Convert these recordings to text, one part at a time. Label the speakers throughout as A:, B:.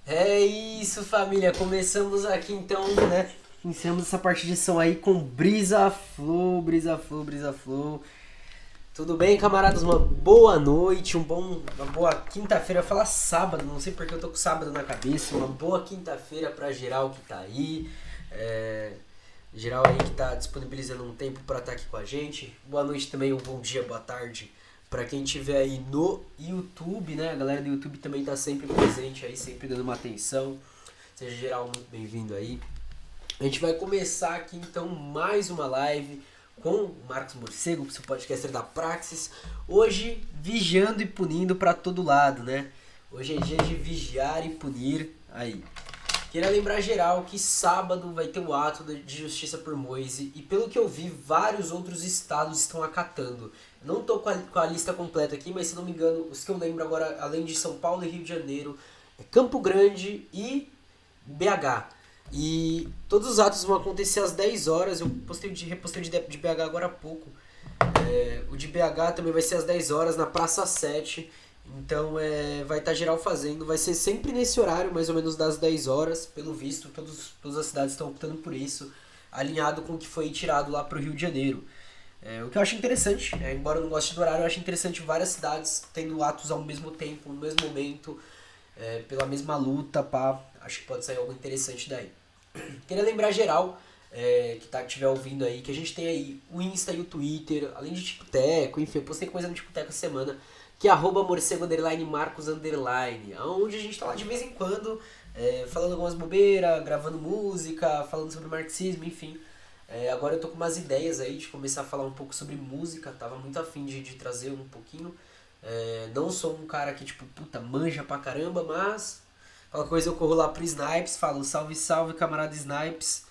A: É isso, família. Começamos aqui então, né? Iniciamos essa parte de som aí com Brisa Flow, Brisa Flow, Brisa Flow. Tudo bem, camaradas? Uma boa noite, uma boa quinta-feira. Eu ia falar sábado, não sei porque eu tô com sábado na cabeça. Uma boa quinta-feira pra geral que tá aí. Geral aí que tá disponibilizando um tempo pra estar aqui com a gente. Boa noite também, um bom dia, boa tarde pra quem estiver aí no YouTube, né? A galera do YouTube também tá sempre presente aí, sempre dando uma atenção. Seja geral muito bem-vindo aí. A gente vai começar aqui então mais uma live com o Marcos Morcego, seu podcaster da Praxis. Hoje, vigiando e punindo pra todo lado, né? Hoje é dia de vigiar e punir aí. Queria lembrar geral que sábado vai ter o ato de justiça por Moise e pelo que eu vi, vários outros estados estão acatando. Não tô com a lista completa aqui, mas se não me engano, os que eu lembro agora, além de São Paulo e Rio de Janeiro, é Campo Grande e BH. E todos os atos vão acontecer às 10 horas, eu repostei de BH agora há pouco. O de BH também vai ser às 10 horas na Praça 7. Então vai estar geral fazendo, vai ser sempre nesse horário, mais ou menos das 10 horas, pelo visto, todas as cidades estão optando por isso, alinhado com o que foi tirado lá pro Rio de Janeiro. O que eu acho interessante, embora eu não goste do horário, eu acho interessante várias cidades tendo atos ao mesmo tempo, no mesmo momento, pela mesma luta, pá, acho que pode sair algo interessante daí. Queria lembrar geral, que estiver ouvindo aí, que a gente tem aí o Insta e o Twitter, além de Ticoteco, enfim, eu postei coisa no Ticoteco essa semana, que é @morcego_marcos_, onde a gente tá lá de vez em quando, falando algumas bobeiras, gravando música, falando sobre marxismo, enfim. Agora eu tô com umas ideias aí de começar a falar um pouco sobre música, tava muito afim de trazer um pouquinho. Não sou um cara que, tipo, puta, manja pra caramba, mas qualquer coisa eu corro lá pro Snipes, falo salve, salve, camarada Snipes,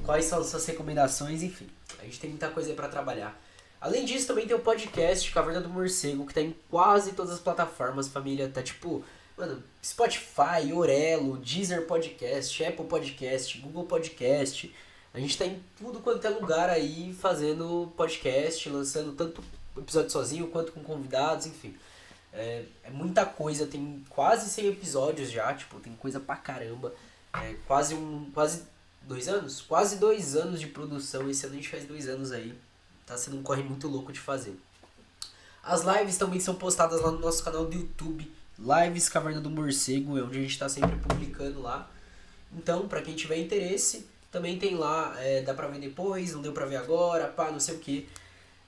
A: quais são as suas recomendações, enfim. A gente tem muita coisa aí pra trabalhar. Além disso, também tem o podcast Caverna do Morcego, que tá em quase todas as plataformas, família. Tá tipo, mano, Spotify, Orelo, Deezer Podcast, Apple Podcast, Google Podcast. A gente tá em tudo quanto é lugar aí fazendo podcast, lançando tanto episódio sozinho quanto com convidados, enfim. É muita coisa, tem quase 100 episódios já, tipo, tem coisa pra caramba. Quase 2 anos? Quase 2 anos de produção, esse ano a gente faz 2 anos aí. Tá sendo um corre muito louco de fazer. As lives também são postadas lá no nosso canal do YouTube. Lives Caverna do Morcego, é onde a gente tá sempre publicando lá. Então, pra quem tiver interesse, também tem lá, dá pra ver depois, não deu pra ver agora, pá, não sei o que.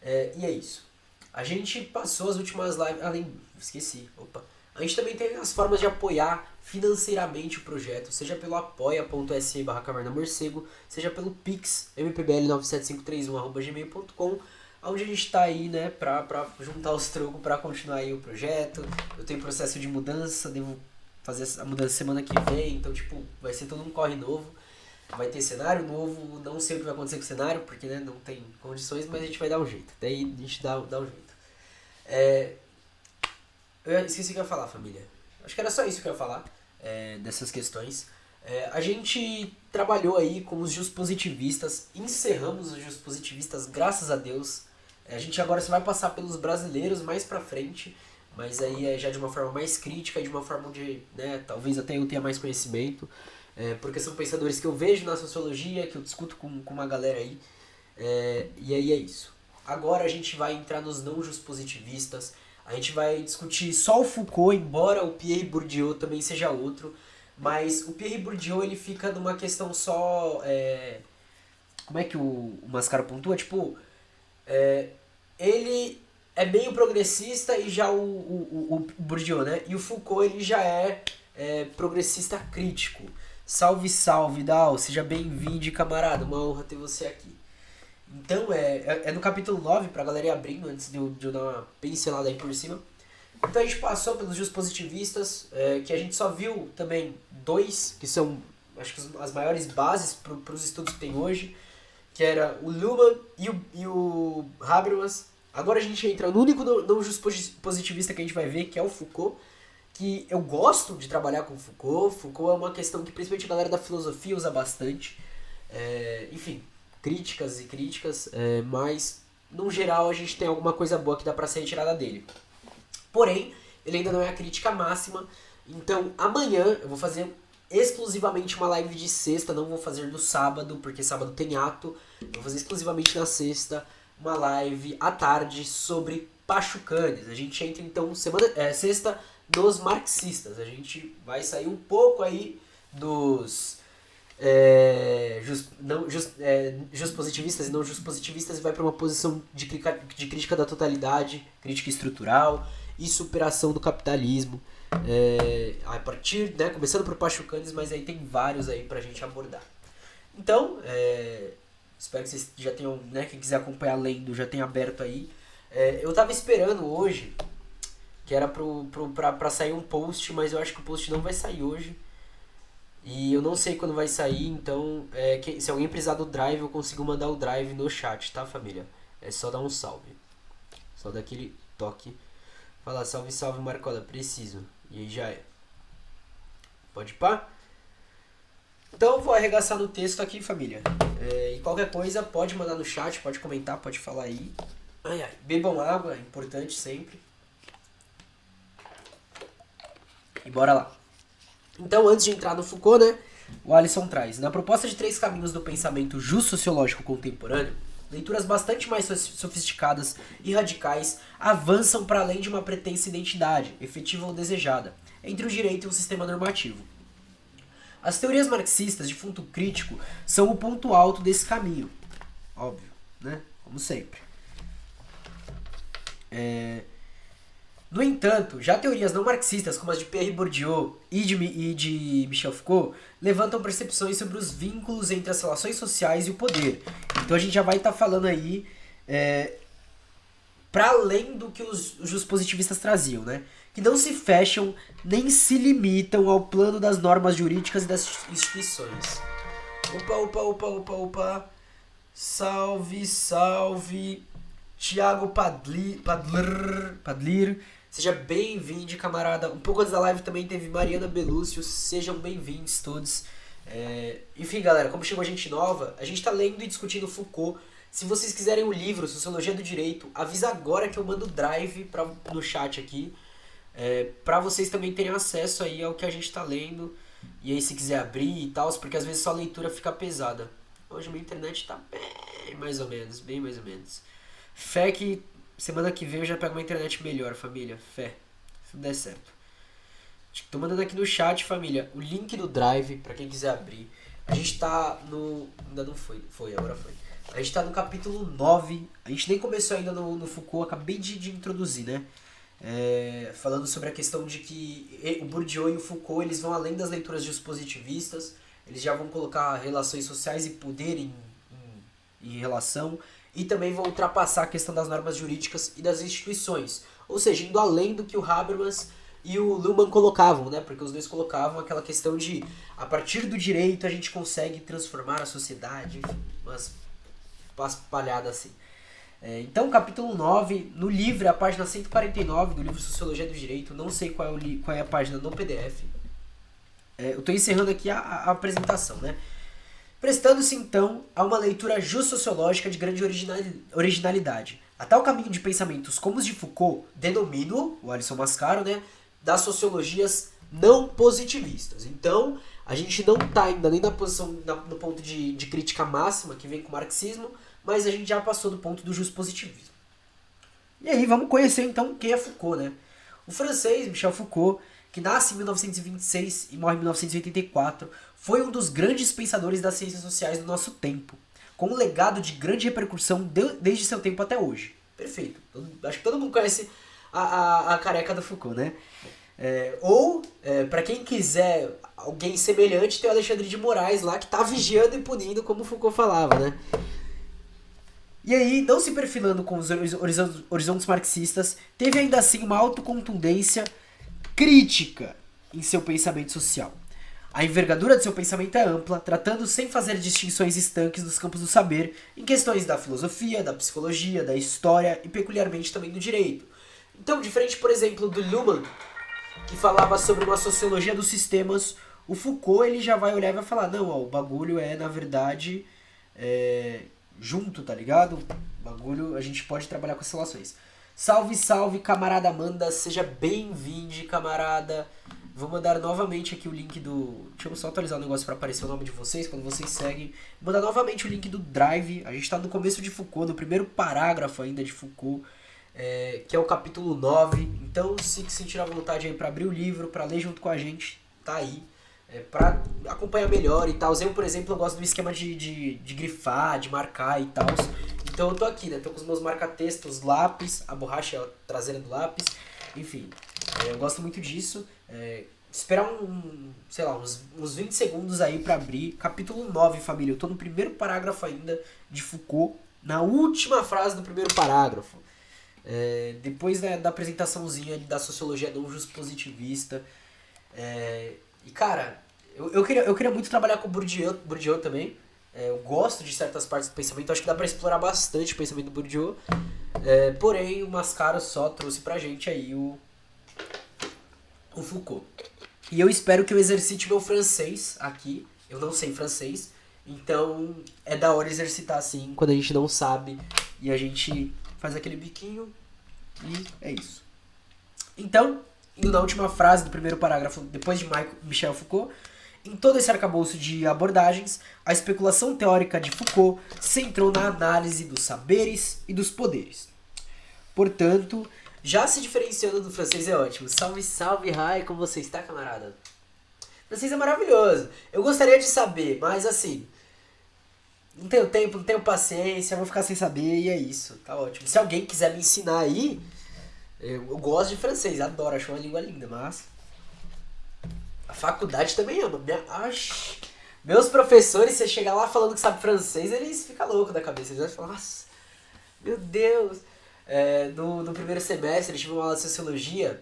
A: E é isso. A gente passou as últimas lives... esqueci, opa. A gente também tem as formas de apoiar financeiramente o projeto, seja pelo apoia.se/cavernamorcego, seja pelo Pix, mpbl97531@gmail.com, onde a gente tá aí, né, pra juntar os trocos pra continuar aí o projeto. Eu tenho processo de mudança, devo fazer a mudança semana que vem, então, tipo, vai ser todo um corre novo. Vai ter cenário novo, não sei o que vai acontecer com o cenário, porque, né, não tem condições, mas a gente vai dar um jeito. Daí a gente dá um jeito. Eu esqueci o que eu ia falar, família. Acho que era só isso que eu ia falar, dessas questões. A gente trabalhou aí com os positivistas, encerramos os positivistas, graças a Deus. A gente agora só vai passar pelos brasileiros mais pra frente, mas aí já de uma forma mais crítica, de uma forma onde, né, talvez até eu tenha mais conhecimento, porque são pensadores que eu vejo na sociologia, que eu discuto com uma galera aí, e aí é isso. Agora a gente vai entrar nos não positivistas. A gente vai discutir só o Foucault, embora o Pierre Bourdieu também seja outro. Mas o Pierre Bourdieu, ele fica numa questão só... como é que o Mascaro pontua? Tipo, ele é meio progressista e já o Bourdieu, né? E o Foucault, ele já é progressista crítico. Salve, salve, Dal. Seja bem-vindo, camarada. Uma honra ter você aqui. Então, no capítulo 9, pra galera ir abrindo, antes de eu dar uma pincelada aí por cima. Então a gente passou pelos positivistas, que a gente só viu também 2, que são, acho que as maiores bases para os estudos que tem hoje, que era o Luhmann e o Habermas. Agora a gente entra no único não positivista que a gente vai ver, que é o Foucault, que eu gosto de trabalhar com o Foucault. Foucault é uma questão que principalmente a galera da filosofia usa bastante. Enfim, críticas e críticas, mas no geral a gente tem alguma coisa boa que dá pra ser retirada dele. Porém, ele ainda não é a crítica máxima, Então, amanhã eu vou fazer exclusivamente uma live de sexta, não vou fazer no sábado, porque sábado tem ato. Eu vou fazer exclusivamente na sexta uma live à tarde sobre Pachucanes. A gente entra então sexta dos marxistas. A gente vai sair um pouco aí dos positivistas e não positivistas e vai para uma posição de crítica da totalidade, crítica estrutural e superação do capitalismo. A partir, né, começando por Pachucanes, mas aí tem vários aí pra gente abordar. Então, espero que vocês já tenham, né, quem quiser acompanhar lendo, já tenha aberto aí. Eu tava esperando hoje, que era pra sair um post, mas eu acho que o post não vai sair hoje. E eu não sei quando vai sair, então se alguém precisar do drive, eu consigo mandar o drive no chat, tá, família? É só dar um salve. Só dar aquele toque. Fala, salve, salve, Marcola, preciso. E aí já é. Pode ir pá? Então eu vou arregaçar no texto aqui, família. E qualquer coisa pode mandar no chat, pode comentar, pode falar aí. Ai, ai. Bebam água, é importante sempre. E bora lá. Então, antes de entrar no Foucault, né, o Alisson traz: na proposta de 3 caminhos do pensamento justo-sociológico contemporâneo, leituras bastante mais sofisticadas e radicais avançam para além de uma pretensa identidade, efetiva ou desejada, entre o direito e o sistema normativo. As teorias marxistas de fundo crítico são o ponto alto desse caminho. Óbvio, né? Como sempre. No entanto, já teorias não marxistas, como as de Pierre Bourdieu e de Michel Foucault, levantam percepções sobre os vínculos entre as relações sociais e o poder. Então a gente já vai estar falando aí para além do que os positivistas traziam, né? Que não se fecham nem se limitam ao plano das normas jurídicas e das instituições. Opa. Salve, salve. Tiago Padlir. Seja bem-vindo, camarada. Um pouco antes da live também teve Mariana Belúcio. Sejam bem-vindos todos. Enfim, galera, como chegou gente nova, a gente tá lendo e discutindo Foucault. Se vocês quiserem o livro Sociologia do Direito, avisa agora que eu mando o drive no chat aqui. Pra vocês também terem acesso aí ao que a gente tá lendo. E aí se quiser abrir e tal, porque às vezes só a leitura fica pesada. Hoje minha internet tá bem mais ou menos. Fé que semana que vem eu já pego uma internet melhor, família. Fé. Se der certo. Tô mandando aqui no chat, família, o link do drive pra quem quiser abrir. A gente tá no... Ainda não foi. Agora foi. A gente tá no capítulo 9. A gente nem começou ainda no Foucault. Acabei de introduzir, né? Falando sobre a questão de que o Bourdieu e o Foucault, eles vão além das leituras dos positivistas. Eles já vão colocar relações sociais e poder em relação... E também vão ultrapassar a questão das normas jurídicas e das instituições. Ou seja, indo além do que o Habermas e o Luhmann colocavam, né? Porque os dois colocavam aquela questão de, a partir do direito a gente consegue transformar a sociedade, enfim, umas palhadas assim. Então, capítulo 9, no livro, é a página 149 do livro Sociologia do Direito. Não sei qual é a página no PDF. Eu estou encerrando aqui a apresentação, né? Prestando-se, então, a uma leitura justo-sociológica de grande originalidade. A tal caminho de pensamentos como os de Foucault, denomino, o Alisson Mascaro, né, das sociologias não positivistas. Então, a gente não está ainda nem na posição, no ponto de crítica máxima, que vem com o marxismo, mas a gente já passou do ponto do justo-positivismo. E aí, vamos conhecer, então, quem é Foucault, né? O francês Michel Foucault, que nasce em 1926 e morre em 1984, foi um dos grandes pensadores das ciências sociais do nosso tempo, com um legado de grande repercussão desde seu tempo até hoje. Perfeito. Acho que todo mundo conhece a careca do Foucault, né? Para quem quiser alguém semelhante, tem o Alexandre de Moraes lá, que tá vigiando e punindo, como Foucault falava, né? E aí, não se perfilando com os horizontes marxistas, teve ainda assim uma autocontundência crítica em seu pensamento social. A envergadura de seu pensamento é ampla, tratando sem fazer distinções estanques dos campos do saber em questões da filosofia, da psicologia, da história e peculiarmente também do direito. Então, diferente, por exemplo, do Luhmann, que falava sobre uma sociologia dos sistemas, o Foucault ele já vai olhar e vai falar, não, o bagulho na verdade, junto, tá ligado? O bagulho, a gente pode trabalhar com as relações. Salve, salve, camarada Amanda, seja bem-vindo, camarada. Vou mandar novamente aqui o link do... Deixa eu só atualizar o negócio para aparecer o nome de vocês, quando vocês seguem. Vou mandar novamente o link do Drive. A gente tá no começo de Foucault, no primeiro parágrafo ainda de Foucault, que é o capítulo 9. Então, se sentir a vontade aí para abrir o livro, para ler junto com a gente, tá aí. Para acompanhar melhor e tal. Eu, por exemplo, eu gosto do esquema de grifar, de marcar e tal. Então eu tô aqui, né? Tô com os meus marca-textos, lápis, a borracha é a traseira do lápis. Enfim, eu gosto muito disso. Esperar sei lá, uns 20 segundos aí pra abrir. Capítulo 9, família. Eu tô no primeiro parágrafo ainda de Foucault. Na última frase do primeiro parágrafo. Depois da apresentaçãozinha da sociologia não positivista. E cara, eu queria muito trabalhar com o Bourdieu também. Eu gosto de certas partes do pensamento, acho que dá pra explorar bastante o pensamento do Bourdieu. Porém, o Mascaro só trouxe pra gente aí o Foucault. E eu espero que eu exercite meu francês aqui. Eu não sei francês, então é da hora exercitar assim, quando a gente não sabe. E a gente faz aquele biquinho e é isso. Então, indo na última frase do primeiro parágrafo, depois de Michel Foucault, em todo esse arcabouço de abordagens, a especulação teórica de Foucault centrou na análise dos saberes e dos poderes. Portanto, já se diferenciando do francês é ótimo. Salve, salve, Rai, como você está, camarada? O francês é maravilhoso. Eu gostaria de saber, mas assim, não tenho tempo, não tenho paciência, vou ficar sem saber e é isso, tá ótimo. Se alguém quiser me ensinar aí, eu gosto de francês, adoro, acho uma língua linda, mas a faculdade também ama. Meus professores, você chegar lá falando que sabe francês, eles ficam loucos da cabeça. Eles vão falar, nossa, meu Deus. No primeiro semestre, eu tive uma aula de sociologia,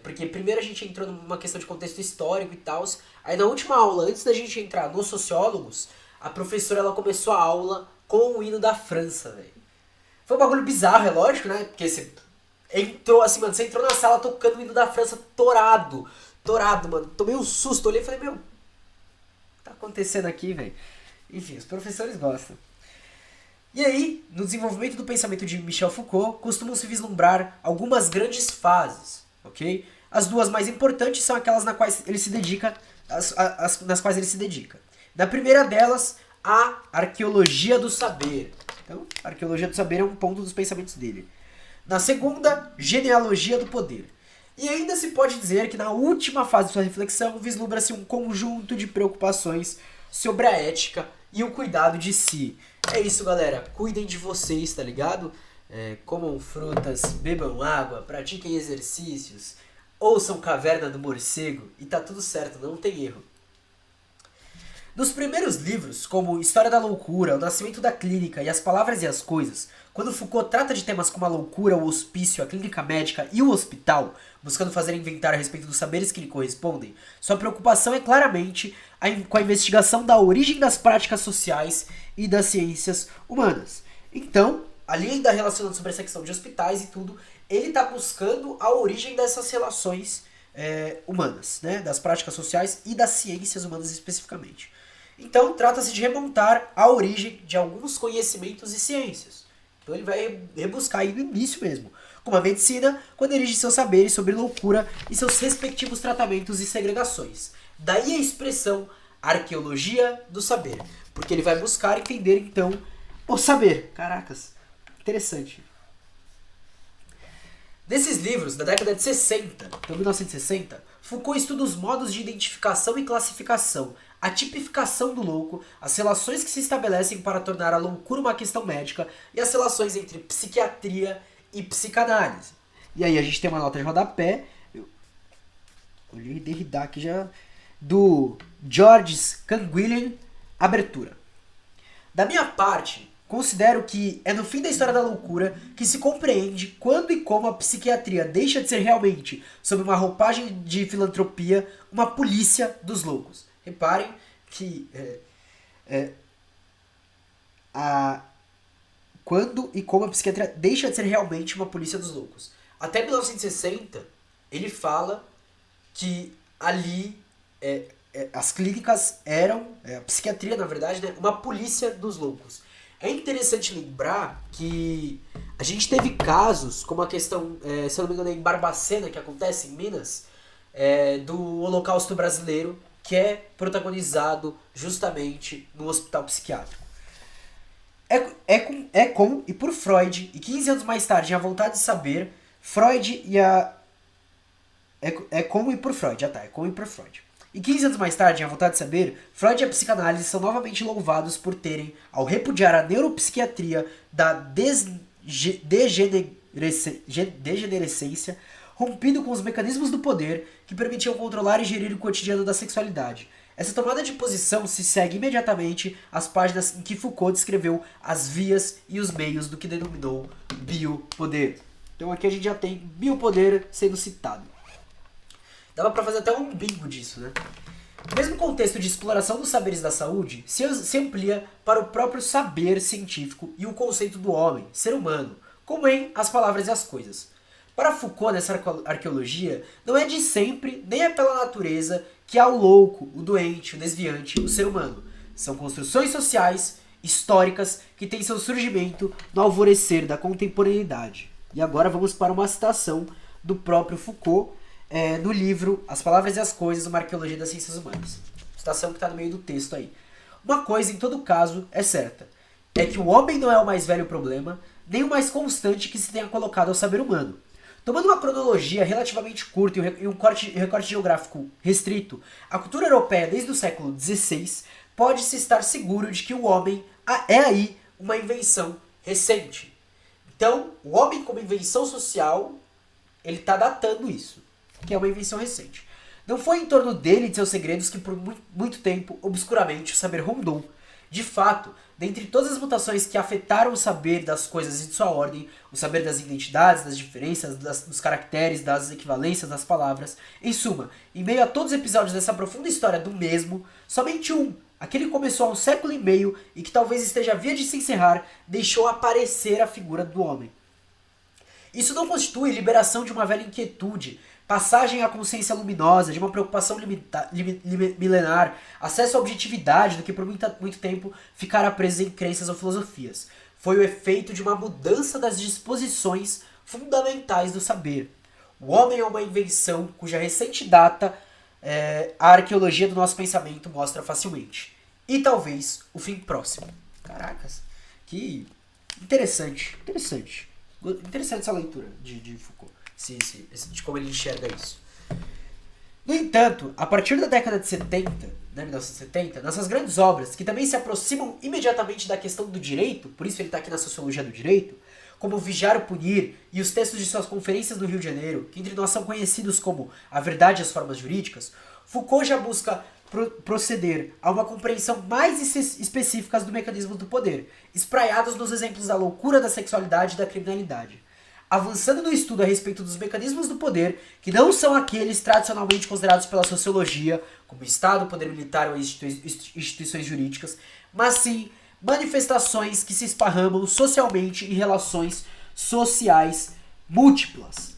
A: porque primeiro a gente entrou numa questão de contexto histórico e tal. Aí na última aula, antes da gente entrar nos sociólogos, a professora ela começou a aula com o hino da França, velho. Foi um bagulho bizarro, é lógico, né? Porque você entrou assim, mano, você entrou na sala tocando o hino da França torado, mano. Tomei um susto, olhei e falei, meu, o que tá acontecendo aqui, velho? Enfim, os professores gostam. E aí, no desenvolvimento do pensamento de Michel Foucault, costumam se vislumbrar algumas grandes fases, ok? As duas mais importantes são aquelas nas quais ele se dedica, nas quais ele se dedica. Na primeira delas, a arqueologia do saber. Então, a arqueologia do saber é um ponto dos pensamentos dele. Na segunda, genealogia do poder. E ainda se pode dizer que na última fase de sua reflexão vislumbra-se um conjunto de preocupações sobre a ética e o cuidado de si. É isso, galera. Cuidem de vocês, tá ligado? Comam frutas, bebam água, pratiquem exercícios, ouçam Caverna do Morcego e tá tudo certo, não tem erro. Nos primeiros livros, como História da Loucura, O Nascimento da Clínica e As Palavras e as Coisas, quando Foucault trata de temas como a loucura, o hospício, a clínica médica e o hospital, buscando fazer inventário a respeito dos saberes que lhe correspondem, sua preocupação é claramente com a investigação da origem das práticas sociais e das ciências humanas. Então, ali ainda relacionando sobre essa questão de hospitais e tudo, ele está buscando a origem dessas relações humanas, né? Das práticas sociais e das ciências humanas especificamente. Então, trata-se de remontar a origem de alguns conhecimentos e ciências. Então ele vai rebuscar aí no início mesmo, como a medicina, quando erige seus saberes sobre loucura e seus respectivos tratamentos e segregações. Daí a expressão arqueologia do saber, porque ele vai buscar entender então o saber. Caracas, interessante. Nesses livros, da década de 60, então 1960, Foucault estuda os modos de identificação e classificação, a tipificação do louco, as relações que se estabelecem para tornar a loucura uma questão médica e as relações entre psiquiatria e psicanálise. E aí a gente tem uma nota de rodapé, eu li Derrida aqui já, do Georges Canguilhem, abertura. Da minha parte, considero que é no fim da história da loucura que se compreende quando e como a psiquiatria deixa de ser realmente, sob uma roupagem de filantropia, uma polícia dos loucos. Reparem que quando e como a psiquiatria deixa de ser realmente uma polícia dos loucos. Até 1960, ele fala que ali as clínicas eram, a psiquiatria na verdade, né, uma polícia dos loucos. É interessante lembrar que a gente teve casos, como a questão, se eu não me engano, em Barbacena, que acontece em Minas, do Holocausto Brasileiro, que é protagonizado justamente no hospital psiquiátrico. É com e por Freud, e 15 anos mais tarde, em A Vontade de Saber, Freud e a... É com e por Freud, é com e por Freud. E 15 anos mais tarde, em A Vontade de Saber, Freud e a psicanálise são novamente louvados por terem, ao repudiar a neuropsiquiatria da degenerescência, rompido com os mecanismos do poder que permitiam controlar e gerir o cotidiano da sexualidade. Essa tomada de posição se segue imediatamente às páginas em que Foucault descreveu as vias e os meios do que denominou biopoder. Então aqui a gente já tem biopoder sendo citado. Dava pra fazer até um bingo disso, né? O mesmo contexto de exploração dos saberes da saúde se amplia para o próprio saber científico e o conceito do homem, ser humano, como em As Palavras e as Coisas. Para Foucault, nessa arqueologia, não é de sempre, nem é pela natureza, que há o louco, o doente, o desviante, o ser humano. São construções sociais, históricas, que têm seu surgimento no alvorecer da contemporaneidade. E agora vamos para uma citação do próprio Foucault, no livro As Palavras e as Coisas, uma arqueologia das ciências humanas. Citação que está no meio do texto aí. Uma coisa, em todo caso, é certa. É que o homem não é o mais velho problema, nem o mais constante que se tenha colocado ao saber humano. Tomando uma cronologia relativamente curta e um recorte geográfico restrito, a cultura europeia desde o século XVI pode-se estar seguro de que o homem é aí uma invenção recente. Então, o homem como invenção social, ele está datando isso, que é uma invenção recente. Não foi em torno dele e de seus segredos que por muito tempo, obscuramente, o saber rondou. De fato, dentre todas as mutações que afetaram o saber das coisas e de sua ordem, o saber das identidades, das diferenças, dos caracteres, das equivalências, das palavras, em suma, em meio a todos os episódios dessa profunda história do mesmo, somente um, aquele que começou há um século e meio e que talvez esteja a via de se encerrar, deixou aparecer a figura do homem. Isso não constitui liberação de uma velha inquietude, passagem à consciência luminosa, de uma preocupação milenar, acesso à objetividade do que por muito tempo ficara preso em crenças ou filosofias. Foi o efeito de uma mudança das disposições fundamentais do saber. O homem é uma invenção cuja recente data a arqueologia do nosso pensamento mostra facilmente. E talvez o fim próximo. Caracas, que interessante. Interessante essa leitura de Foucault. De como ele enxerga isso. No entanto, a partir da década de 70, 1970, nessas grandes obras, que também se aproximam imediatamente da questão do direito, por isso ele está aqui na sociologia do direito, como Vigiar ou Punir e os textos de suas conferências no Rio de Janeiro, que entre nós são conhecidos como A Verdade e as Formas Jurídicas, Foucault já busca proceder a uma compreensão mais específica do mecanismo do poder, espraiados nos exemplos da loucura, da sexualidade e da criminalidade. Avançando no estudo a respeito dos mecanismos do poder, que não são aqueles tradicionalmente considerados pela sociologia, como Estado, poder militar ou instituições jurídicas, mas sim manifestações que se esparramam socialmente em relações sociais múltiplas.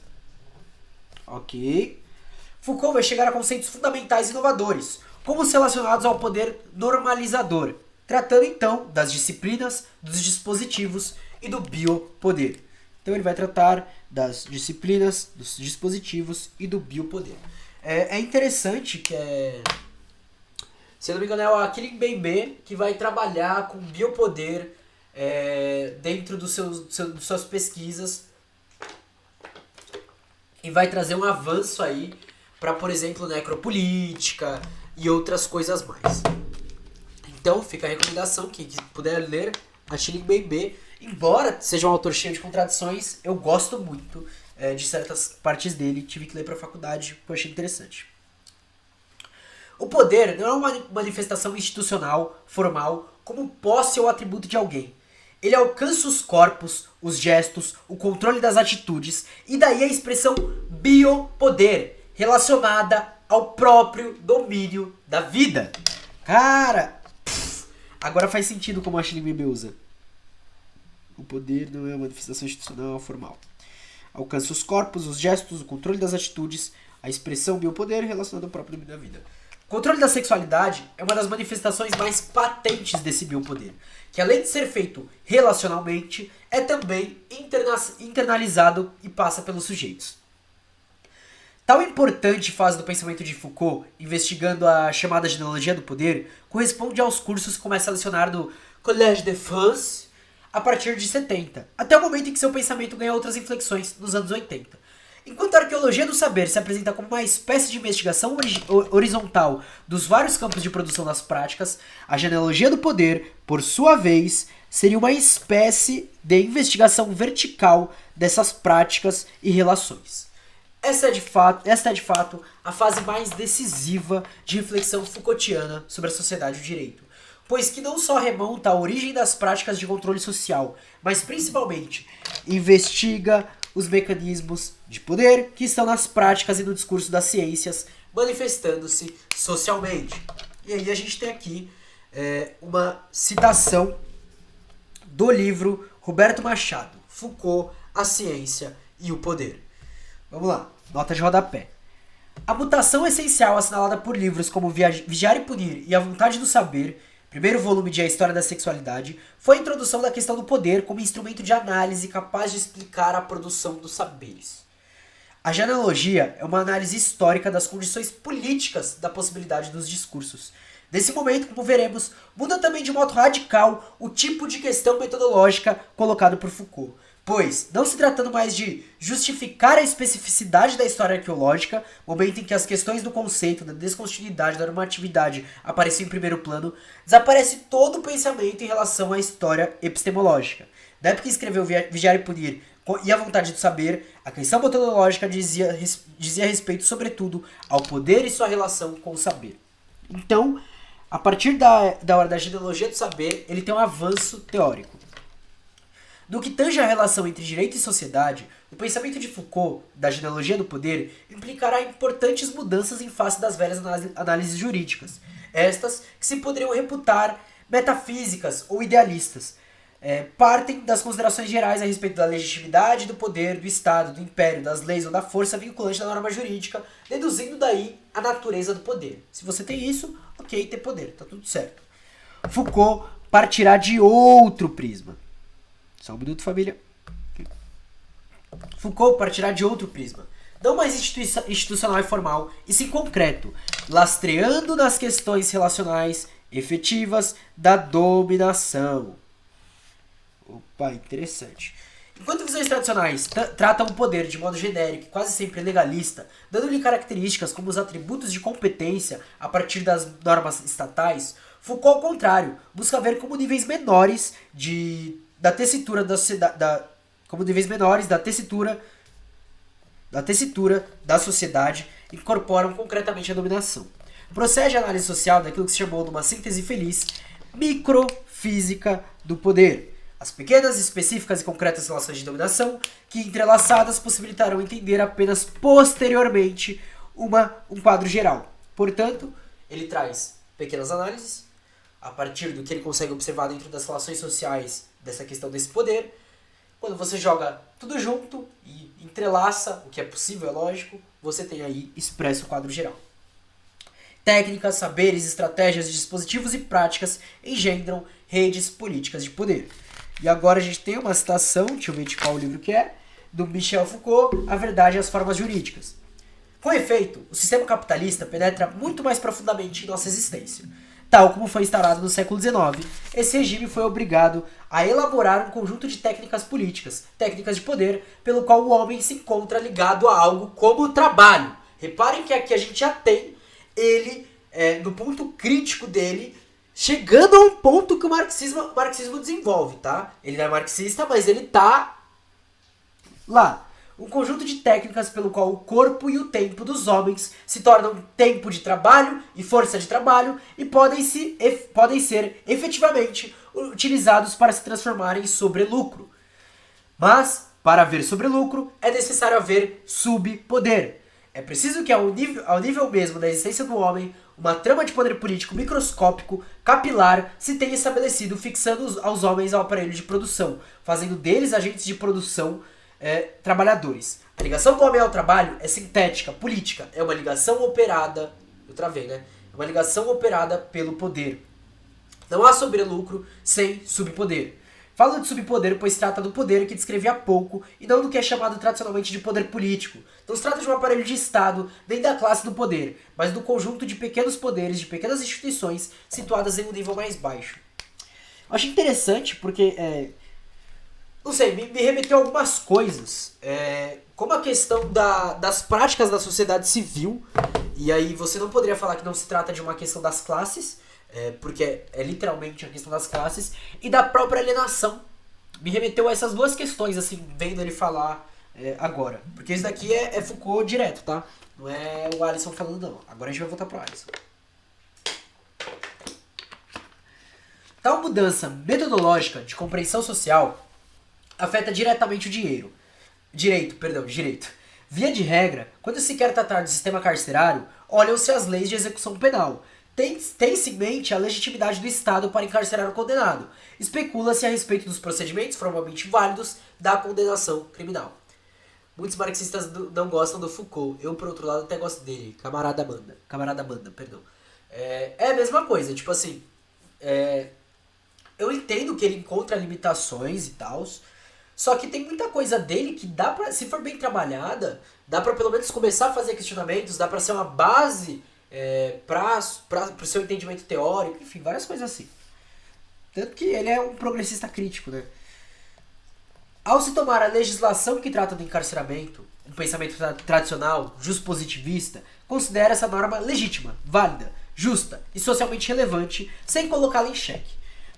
A: Ok? Foucault vai chegar a conceitos fundamentais e inovadores, como os relacionados ao poder normalizador, tratando então das disciplinas, dos dispositivos e do biopoder. Então ele vai tratar das disciplinas, dos dispositivos e do biopoder. É interessante que se eu não me engano, é o Achille Mbembe que vai trabalhar com biopoder dentro das suas pesquisas e vai trazer um avanço aí para, por exemplo, necropolítica e outras coisas mais. Então fica a recomendação, quem puder ler Achille Mbembe. Embora seja um autor cheio de contradições, eu gosto muito de certas partes dele. Tive que ler para a faculdade, porque eu achei interessante. O poder não é uma manifestação institucional, formal, como posse ou atributo de alguém. Ele alcança os corpos, os gestos, o controle das atitudes, e daí a expressão biopoder, relacionada ao próprio domínio da vida. Cara, agora faz sentido como a Achille Mbembe usa. O poder não é uma manifestação institucional formal. Alcança os corpos, os gestos, o controle das atitudes, a expressão biopoder relacionada ao próprio domínio da vida. O controle da sexualidade é uma das manifestações mais patentes desse biopoder, que além de ser feito relacionalmente, é também internalizado e passa pelos sujeitos. Tal importante fase do pensamento de Foucault, investigando a chamada genealogia do poder, corresponde aos cursos que começa a lecionar do Collège de France a partir de 70, até o momento em que seu pensamento ganha outras inflexões nos anos 80. Enquanto a arqueologia do saber se apresenta como uma espécie de investigação horizontal dos vários campos de produção das práticas, a genealogia do poder, por sua vez, seria uma espécie de investigação vertical dessas práticas e relações. Esta é de fato a fase mais decisiva de reflexão Foucaultiana sobre a sociedade e o direito, pois que não só remonta à origem das práticas de controle social, mas principalmente investiga os mecanismos de poder que estão nas práticas e no discurso das ciências, manifestando-se socialmente. E aí a gente tem aqui uma citação do livro Roberto Machado, Foucault, a Ciência e o Poder. Vamos lá, nota de rodapé. A mutação essencial assinalada por livros como Vigiar e Punir e A Vontade do Saber, primeiro volume de A História da Sexualidade, foi a introdução da questão do poder como instrumento de análise capaz de explicar a produção dos saberes. A genealogia é uma análise histórica das condições políticas da possibilidade dos discursos. Nesse momento, como veremos, muda também de modo radical o tipo de questão metodológica colocado por Foucault. Pois, não se tratando mais de justificar a especificidade da história arqueológica, momento em que as questões do conceito, da descontinuidade, da normatividade apareciam em primeiro plano, desaparece todo o pensamento em relação à história epistemológica. Da época que escreveu Vigiar e Punir e A Vontade do Saber, a questão metodológica dizia respeito, sobretudo, ao poder e sua relação com o saber. Então, a partir da hora da genealogia do saber, ele tem um avanço teórico. No que tange a relação entre direito e sociedade, o pensamento de Foucault, da genealogia do poder, implicará importantes mudanças em face das velhas análises jurídicas. Estas que se poderiam reputar metafísicas ou idealistas. Partem das considerações gerais a respeito da legitimidade do poder, do Estado, do império, das leis ou da força vinculante da norma jurídica, deduzindo daí a natureza do poder. Se você tem isso, ok, tem poder, tá tudo certo. Foucault partirá de outro prisma. Só um minuto, família. Foucault partirá de outro prisma, não mais institucional e formal, e sim concreto, lastreando nas questões relacionais efetivas da dominação. Opa, interessante. Enquanto visões tradicionais tratam o poder de modo genérico e quase sempre legalista, dando-lhe características como os atributos de competência a partir das normas estatais, Foucault, ao contrário, busca ver como níveis menores da tessitura da sociedade, da sociedade incorporam concretamente a dominação. Procede a análise social daquilo que se chamou numa síntese feliz microfísica do poder. As pequenas, específicas e concretas relações de dominação que, entrelaçadas, possibilitarão entender apenas posteriormente um quadro geral. Portanto, ele traz pequenas análises a partir do que ele consegue observar dentro das relações sociais dessa questão desse poder. Quando você joga tudo junto e entrelaça, o que é possível, é lógico, você tem aí expresso o quadro geral. Técnicas, saberes, estratégias, dispositivos e práticas engendram redes políticas de poder. E agora a gente tem uma citação, deixa eu ver de qual livro que é, do Michel Foucault, A Verdade e as Formas Jurídicas. Com efeito, o sistema capitalista penetra muito mais profundamente em nossa existência. Tal como foi instaurado no século XIX, esse regime foi obrigado a elaborar um conjunto de técnicas políticas, técnicas de poder, pelo qual o homem se encontra ligado a algo como o trabalho. Reparem que aqui a gente já tem ele, no ponto crítico dele, chegando a um ponto que o marxismo desenvolve, tá? Ele não é marxista, mas ele tá lá. Um conjunto de técnicas pelo qual o corpo e o tempo dos homens se tornam tempo de trabalho e força de trabalho e podem ser efetivamente utilizados para se transformarem em sobrelucro. Mas, para haver sobrelucro, é necessário haver subpoder. É preciso que, ao nível mesmo da existência do homem, uma trama de poder político microscópico, capilar, se tenha estabelecido, fixando aos homens ao aparelho de produção, fazendo deles agentes de produção trabalhadores. A ligação do homem ao trabalho é sintética, política, é uma ligação operada, é uma ligação operada pelo poder. Não há sobrelucro sem subpoder. Falo de subpoder, pois se trata do poder que descrevi há pouco e não do que é chamado tradicionalmente de poder político. Não se trata de um aparelho de Estado, nem da classe do poder, mas do conjunto de pequenos poderes, de pequenas instituições situadas em um nível mais baixo. Eu acho interessante porque, não sei, me remeteu a algumas coisas, como a questão das práticas da sociedade civil, e aí você não poderia falar que não se trata de uma questão das classes, porque é literalmente a questão das classes, e da própria alienação. Me remeteu a essas duas questões, assim, vendo ele falar agora. Porque isso daqui é Foucault direto, tá? Não é o Alisson falando, não. Agora a gente vai voltar pro Alisson. Tal mudança metodológica de compreensão social afeta diretamente o direito. Via de regra, quando se quer tratar do sistema carcerário, olham-se as leis de execução penal. Tem-se em mente a legitimidade do Estado para encarcerar o condenado. Especula-se a respeito dos procedimentos formalmente válidos da condenação criminal. Muitos marxistas não gostam do Foucault. Eu, por outro lado, até gosto dele. Camarada Amanda, perdão. É a mesma coisa, tipo assim... eu entendo que ele encontra limitações e tal, só que tem muita coisa dele que dá pra, se for bem trabalhada, dá pra pelo menos começar a fazer questionamentos, dá pra ser uma base pro seu entendimento teórico, enfim, várias coisas assim. Tanto que ele é um progressista crítico, né? Ao se tomar a legislação que trata do encarceramento, um pensamento tradicional, justpositivista, considera essa norma legítima, válida, justa e socialmente relevante, sem colocá-la em xeque.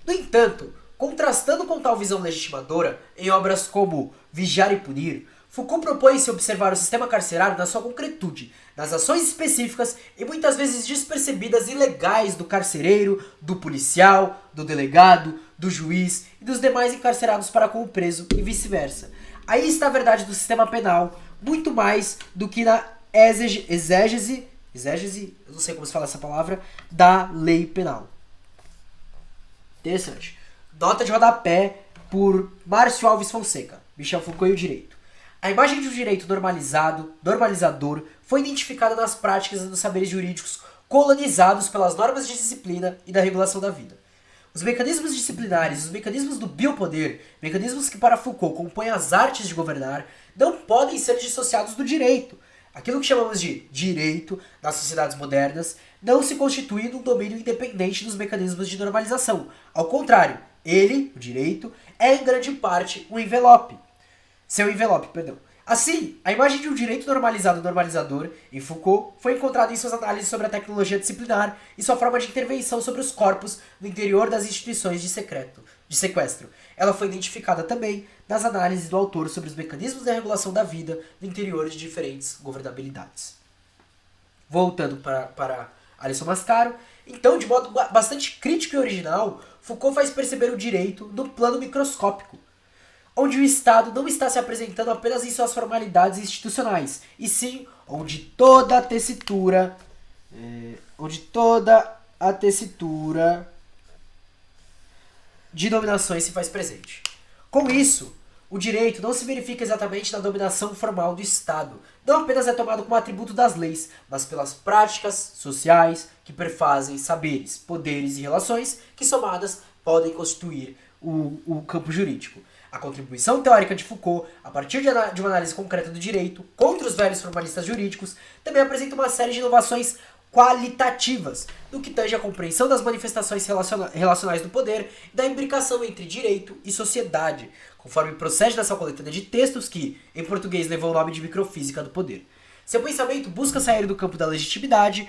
A: No entanto, contrastando com tal visão legitimadora, em obras como Vigiar e Punir, Foucault propõe-se observar o sistema carcerário na sua concretude, nas ações específicas e muitas vezes despercebidas e ilegais do carcereiro, do policial, do delegado, do juiz e dos demais encarcerados para com o preso e vice-versa. Aí está a verdade do sistema penal, muito mais do que na exégese, eu não sei como se fala essa palavra, da lei penal. Interessante. Nota de rodapé por Márcio Alves Fonseca, Michel Foucault e o Direito. A imagem de um direito normalizador, foi identificada nas práticas e nos saberes jurídicos colonizados pelas normas de disciplina e da regulação da vida. Os mecanismos disciplinares e os mecanismos do biopoder, mecanismos que para Foucault compõem as artes de governar, não podem ser dissociados do direito. Aquilo que chamamos de direito nas sociedades modernas não se constitui num domínio independente dos mecanismos de normalização. Ao contrário, ele, o direito, é em grande parte um envelope. Seu envelope, perdão. Assim, a imagem de um direito normalizador, em Foucault, foi encontrada em suas análises sobre a tecnologia disciplinar e sua forma de intervenção sobre os corpos no interior das instituições de sequestro. Ela foi identificada também nas análises do autor sobre os mecanismos da regulação da vida no interior de diferentes governabilidades. Voltando para Alisson Mascaro, então, de modo bastante crítico e original, Foucault faz perceber o direito no plano microscópico, onde o Estado não está se apresentando apenas em suas formalidades institucionais, e sim onde toda a tessitura de dominações se faz presente. Com isso, o direito não se verifica exatamente na dominação formal do Estado, não apenas é tomado como atributo das leis, mas pelas práticas sociais que perfazem saberes, poderes e relações que, somadas, podem constituir o campo jurídico. A contribuição teórica de Foucault, a partir de uma análise concreta do direito, contra os velhos formalistas jurídicos, também apresenta uma série de inovações qualitativas, no que tange a compreensão das manifestações relacionais do poder e da imbricação entre direito e sociedade, conforme procede nessa coletânea de textos que, em português, levou o nome de Microfísica do Poder. Seu pensamento busca sair do campo da legitimidade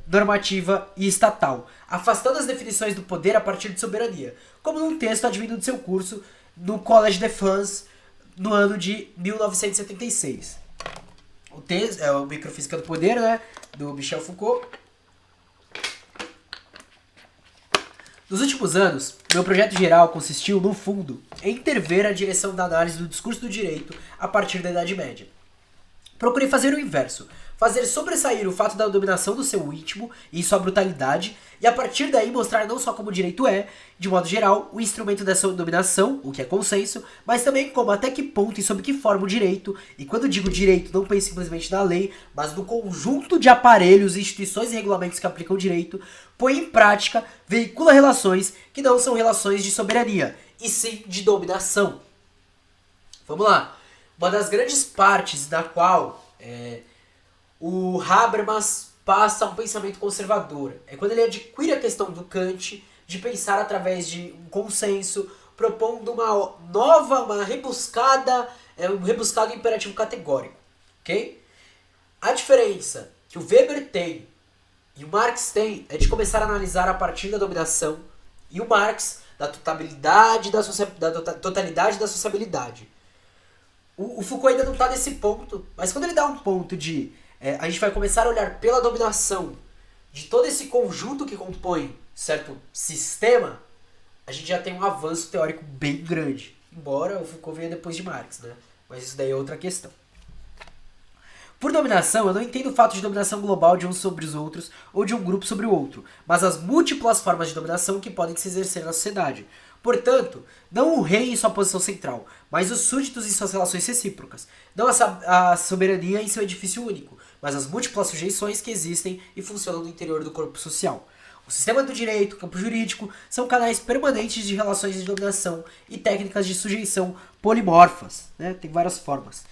A: normativa e estatal, afastando as definições do poder a partir de soberania, como num texto advindo de seu curso no Collège de France, no ano de 1976. O texto é o Microfísica do Poder, né, do Michel Foucault. Nos últimos anos, meu projeto geral consistiu, no fundo, em interver a direção da análise do discurso do direito a partir da Idade Média. Procurei fazer o inverso, fazer sobressair o fato da dominação do seu íntimo e sua brutalidade, e a partir daí mostrar não só como o direito é, de modo geral, o instrumento dessa dominação, o que é consenso, mas também como até que ponto e sob que forma o direito, e quando digo direito não pense simplesmente na lei, mas no conjunto de aparelhos, instituições e regulamentos que aplicam o direito, põe em prática, veicula relações que não são relações de soberania, e sim de dominação. Vamos lá. Uma das grandes partes da qual o Habermas passa um pensamento conservador é quando ele adquire a questão do Kant de pensar através de um consenso, propondo uma nova, um rebuscado imperativo categórico. Ok? A diferença que o Weber tem e o Marx tem é de começar a analisar a partir da dominação e o Marx da totalidade da sociabilidade. O Foucault ainda não está nesse ponto, mas quando ele dá um ponto de a gente vai começar a olhar pela dominação de todo esse conjunto que compõe certo sistema, a gente já tem um avanço teórico bem grande. Embora o Foucault venha depois de Marx, né? Mas isso daí é outra questão. Por dominação, eu não entendo o fato de dominação global de uns sobre os outros ou de um grupo sobre o outro, mas as múltiplas formas de dominação que podem se exercer na sociedade. Portanto, não o rei em sua posição central, mas os súditos em suas relações recíprocas. Não a soberania em seu edifício único, mas as múltiplas sujeições que existem e funcionam no interior do corpo social. O sistema do direito, o campo jurídico, são canais permanentes de relações de dominação e técnicas de sujeição polimorfas. Né? Tem várias formas.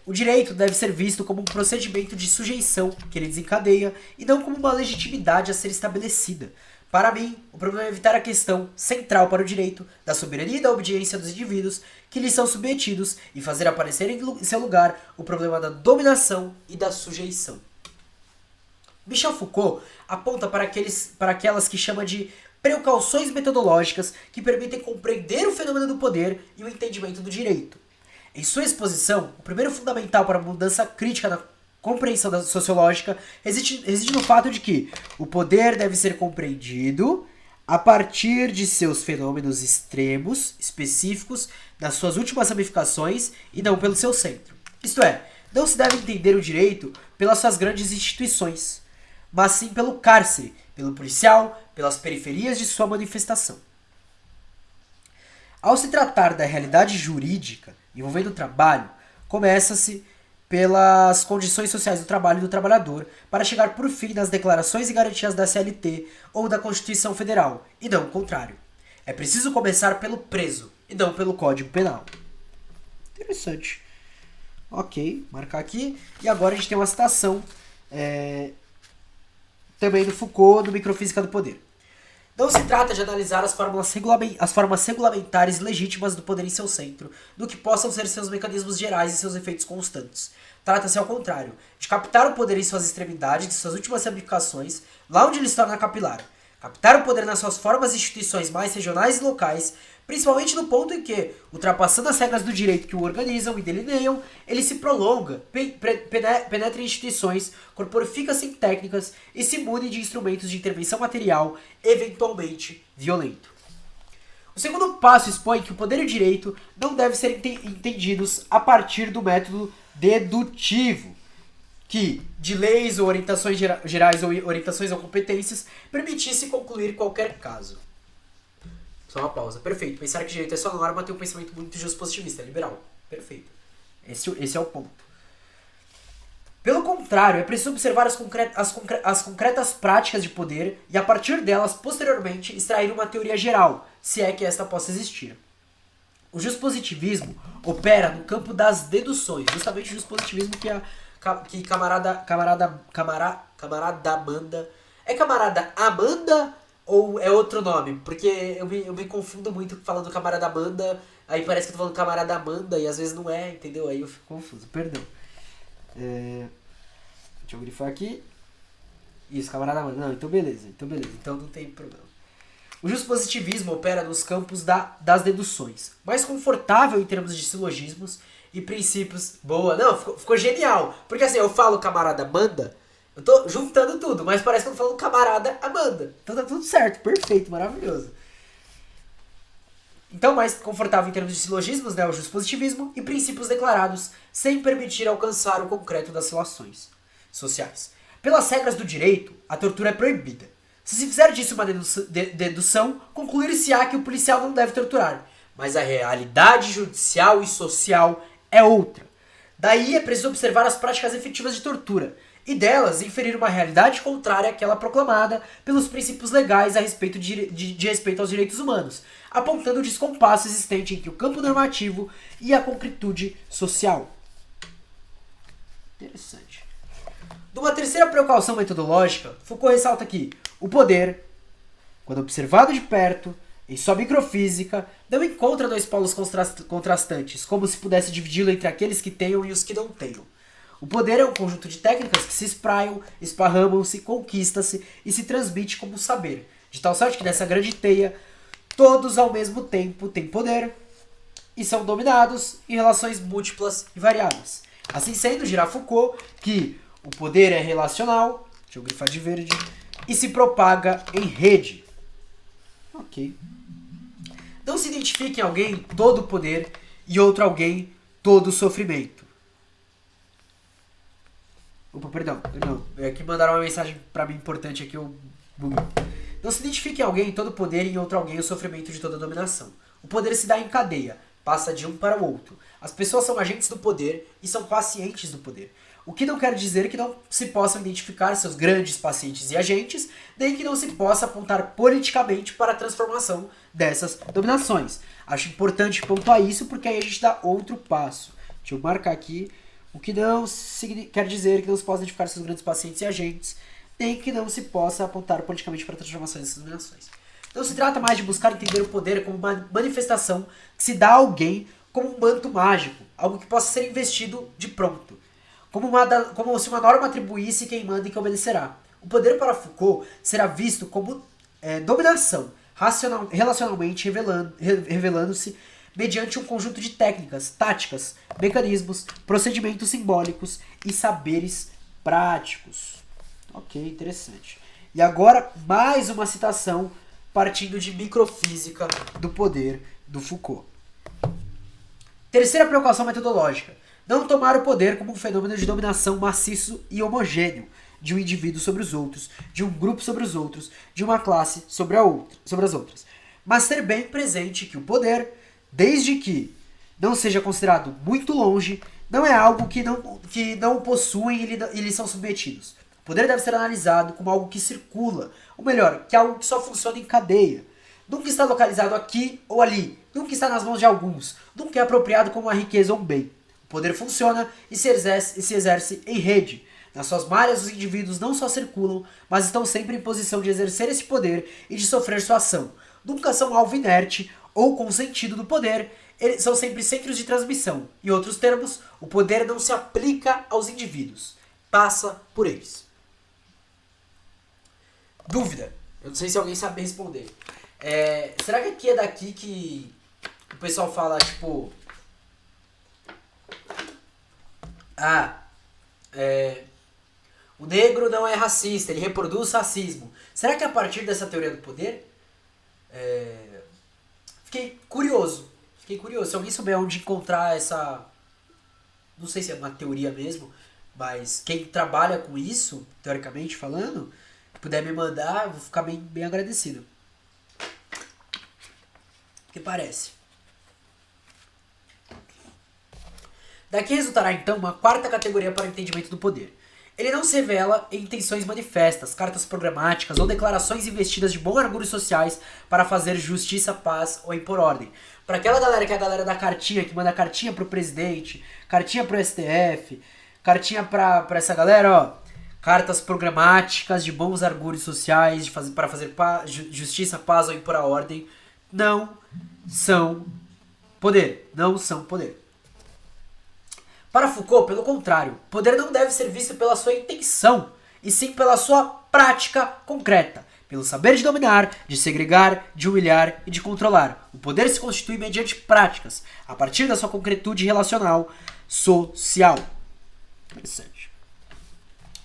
A: O direito deve ser visto como um procedimento de sujeição que ele desencadeia e não como uma legitimidade a ser estabelecida. Para mim, o problema é evitar a questão central para o direito da soberania e da obediência dos indivíduos que lhes são submetidos e fazer aparecer em seu lugar o problema da dominação e da sujeição. Michel Foucault aponta para aquelas que chama de precauções metodológicas que permitem compreender o fenômeno do poder e o entendimento do direito. Em sua exposição, o primeiro fundamental para a mudança crítica na compreensão sociológica reside no fato de que o poder deve ser compreendido a partir de seus fenômenos extremos, específicos, nas suas últimas ramificações e não pelo seu centro. Isto é, não se deve entender o direito pelas suas grandes instituições, mas sim pelo cárcere, pelo policial, pelas periferias de sua manifestação. Ao se tratar da realidade jurídica envolvendo o trabalho, começa-se pelas condições sociais do trabalho e do trabalhador, para chegar por fim nas declarações e garantias da CLT ou da Constituição Federal, e não o contrário. É preciso começar pelo preso, e não pelo Código Penal. Interessante. Ok, marcar aqui. E agora a gente tem uma citação também do Foucault, do Microfísica do Poder. Não se trata de analisar as formas regulamentares legítimas do poder em seu centro, do que possam ser seus mecanismos gerais e seus efeitos constantes. Trata-se, ao contrário, de captar o poder em suas extremidades, de suas últimas ramificações, lá onde ele se torna capilar. Captar o poder nas suas formas e instituições mais regionais e locais, principalmente no ponto em que, ultrapassando as regras do direito que o organizam e delineiam, ele se prolonga, penetra em instituições, corporifica-se em técnicas e se mune de instrumentos de intervenção material, eventualmente violento. O segundo passo expõe que o poder e o direito não devem ser entendidos a partir do método dedutivo, que, de leis ou orientações gerais ou orientações ou competências, permitisse concluir qualquer caso. Só uma pausa. Perfeito. Pensar que direito é só norma tem um pensamento muito justo-positivista, liberal. Perfeito. Esse é o ponto. Pelo contrário, é preciso observar as concretas práticas de poder e, a partir delas, posteriormente, extrair uma teoria geral, se é que esta possa existir. O juspositivismo opera no campo das deduções, justamente o juspositivismo que camarada Amanda... É camarada Amanda ou é outro nome? Porque eu me confundo muito falando camarada Amanda, aí parece que eu tô falando camarada Amanda e às vezes não é, entendeu? Aí eu fico confuso, perdão. Deixa eu grifar aqui. Isso, camarada Amanda. Não, então beleza, então não tem problema. O juspositivismo opera nos campos das deduções, mais confortável em termos de silogismos e princípios. Boa, não, ficou genial. Porque assim, eu falo camarada Amanda, eu tô juntando tudo, mas parece que eu tô falando camarada Amanda. Então tá tudo certo, perfeito, maravilhoso. Então, mais confortável em termos de silogismos, né, o juspositivismo e princípios declarados, sem permitir alcançar o concreto das relações sociais. Pelas regras do direito, a tortura é proibida. Se se fizer disso uma dedução, concluir-se-á que o policial não deve torturar. Mas a realidade judicial e social é outra. Daí é preciso observar as práticas efetivas de tortura. e delas inferir uma realidade contrária àquela proclamada pelos princípios legais a respeito de respeito aos direitos humanos, apontando o descompasso existente entre o campo normativo e a concretude social. Interessante. Numa terceira precaução metodológica, Foucault ressalta que o poder, quando observado de perto, em sua microfísica, não encontra dois polos contrastantes, como se pudesse dividi-lo entre aqueles que tenham e os que não tenham. O poder é um conjunto de técnicas que se espraiam, esparramam-se, conquista-se e se transmite como saber, de tal sorte que nessa grande teia, todos ao mesmo tempo têm poder e são dominados em relações múltiplas e variadas. Assim sendo, dirá Foucault que o poder é relacional, deixa eu grifar de verde, e se propaga em rede. Ok. Não se identifica em alguém todo o poder e outro alguém todo o sofrimento. Opa, perdão. É que mandaram uma mensagem pra mim importante aqui, eu buguei. Não se identifica em alguém todo o poder e em outro alguém o sofrimento de toda a dominação. O poder se dá em cadeia, passa de um para o outro. As pessoas são agentes do poder e são pacientes do poder. O que não quer dizer que não se possam identificar seus grandes pacientes e agentes, nem que não se possa apontar politicamente para a transformação dessas dominações. Acho importante pontuar isso porque aí a gente dá outro passo. Deixa eu marcar aqui. O que não quer dizer que não se possa identificar seus grandes pacientes e agentes, nem que não se possa apontar politicamente para a transformação dessas dominações. Não se trata mais de buscar entender o poder como uma manifestação que se dá a alguém como um manto mágico, algo que possa ser investido de pronto. Como se uma norma atribuísse quem manda e quem obedecerá. O poder para Foucault será visto como dominação, relacionalmente revelando-se mediante um conjunto de técnicas, táticas, mecanismos, procedimentos simbólicos e saberes práticos. Ok, interessante. E agora, mais uma citação partindo de microfísica do poder do Foucault. Terceira precaução metodológica. Não tomar o poder como um fenômeno de dominação maciço e homogêneo de um indivíduo sobre os outros, de um grupo sobre os outros, de uma classe sobre as outras. Mas ter bem presente que o poder, desde que não seja considerado muito longe, não é algo que não o possuem e lhe são submetidos. O poder deve ser analisado como algo que circula, ou melhor, que é algo que só funciona em cadeia. Nunca está localizado aqui ou ali, nunca está nas mãos de alguns, nunca é apropriado como uma riqueza ou um bem. O poder funciona e se exerce em rede. Nas suas malhas, os indivíduos não só circulam, mas estão sempre em posição de exercer esse poder e de sofrer sua ação. Nunca são alvo inerte ou consentido do poder, eles são sempre centros de transmissão. Em outros termos, o poder não se aplica aos indivíduos, passa por eles. Dúvida. Eu não sei se alguém sabe responder. Será que aqui é daqui que o pessoal fala, tipo... o negro não é racista, ele reproduz racismo. Será que é a partir dessa teoria do poder? Fiquei curioso. Se alguém souber onde encontrar essa... Não sei se é uma teoria mesmo, mas quem trabalha com isso, teoricamente falando, puder me mandar, eu vou ficar bem agradecido. O que parece? Daqui resultará então uma quarta categoria para o entendimento do poder. Ele não se revela em intenções manifestas, cartas programáticas ou declarações investidas de bons argures sociais para fazer justiça, paz ou impor ordem. Para aquela galera que é a galera da cartinha, que manda cartinha pro presidente, cartinha pro STF, cartinha pra essa galera, ó. Cartas programáticas de bons argures sociais para fazer justiça, paz ou impor a ordem. Não são poder. Não são poder. Para Foucault, pelo contrário, poder não deve ser visto pela sua intenção, e sim pela sua prática concreta, pelo saber de dominar, de segregar, de humilhar e de controlar. O poder se constitui mediante práticas, a partir da sua concretude relacional, social. Interessante.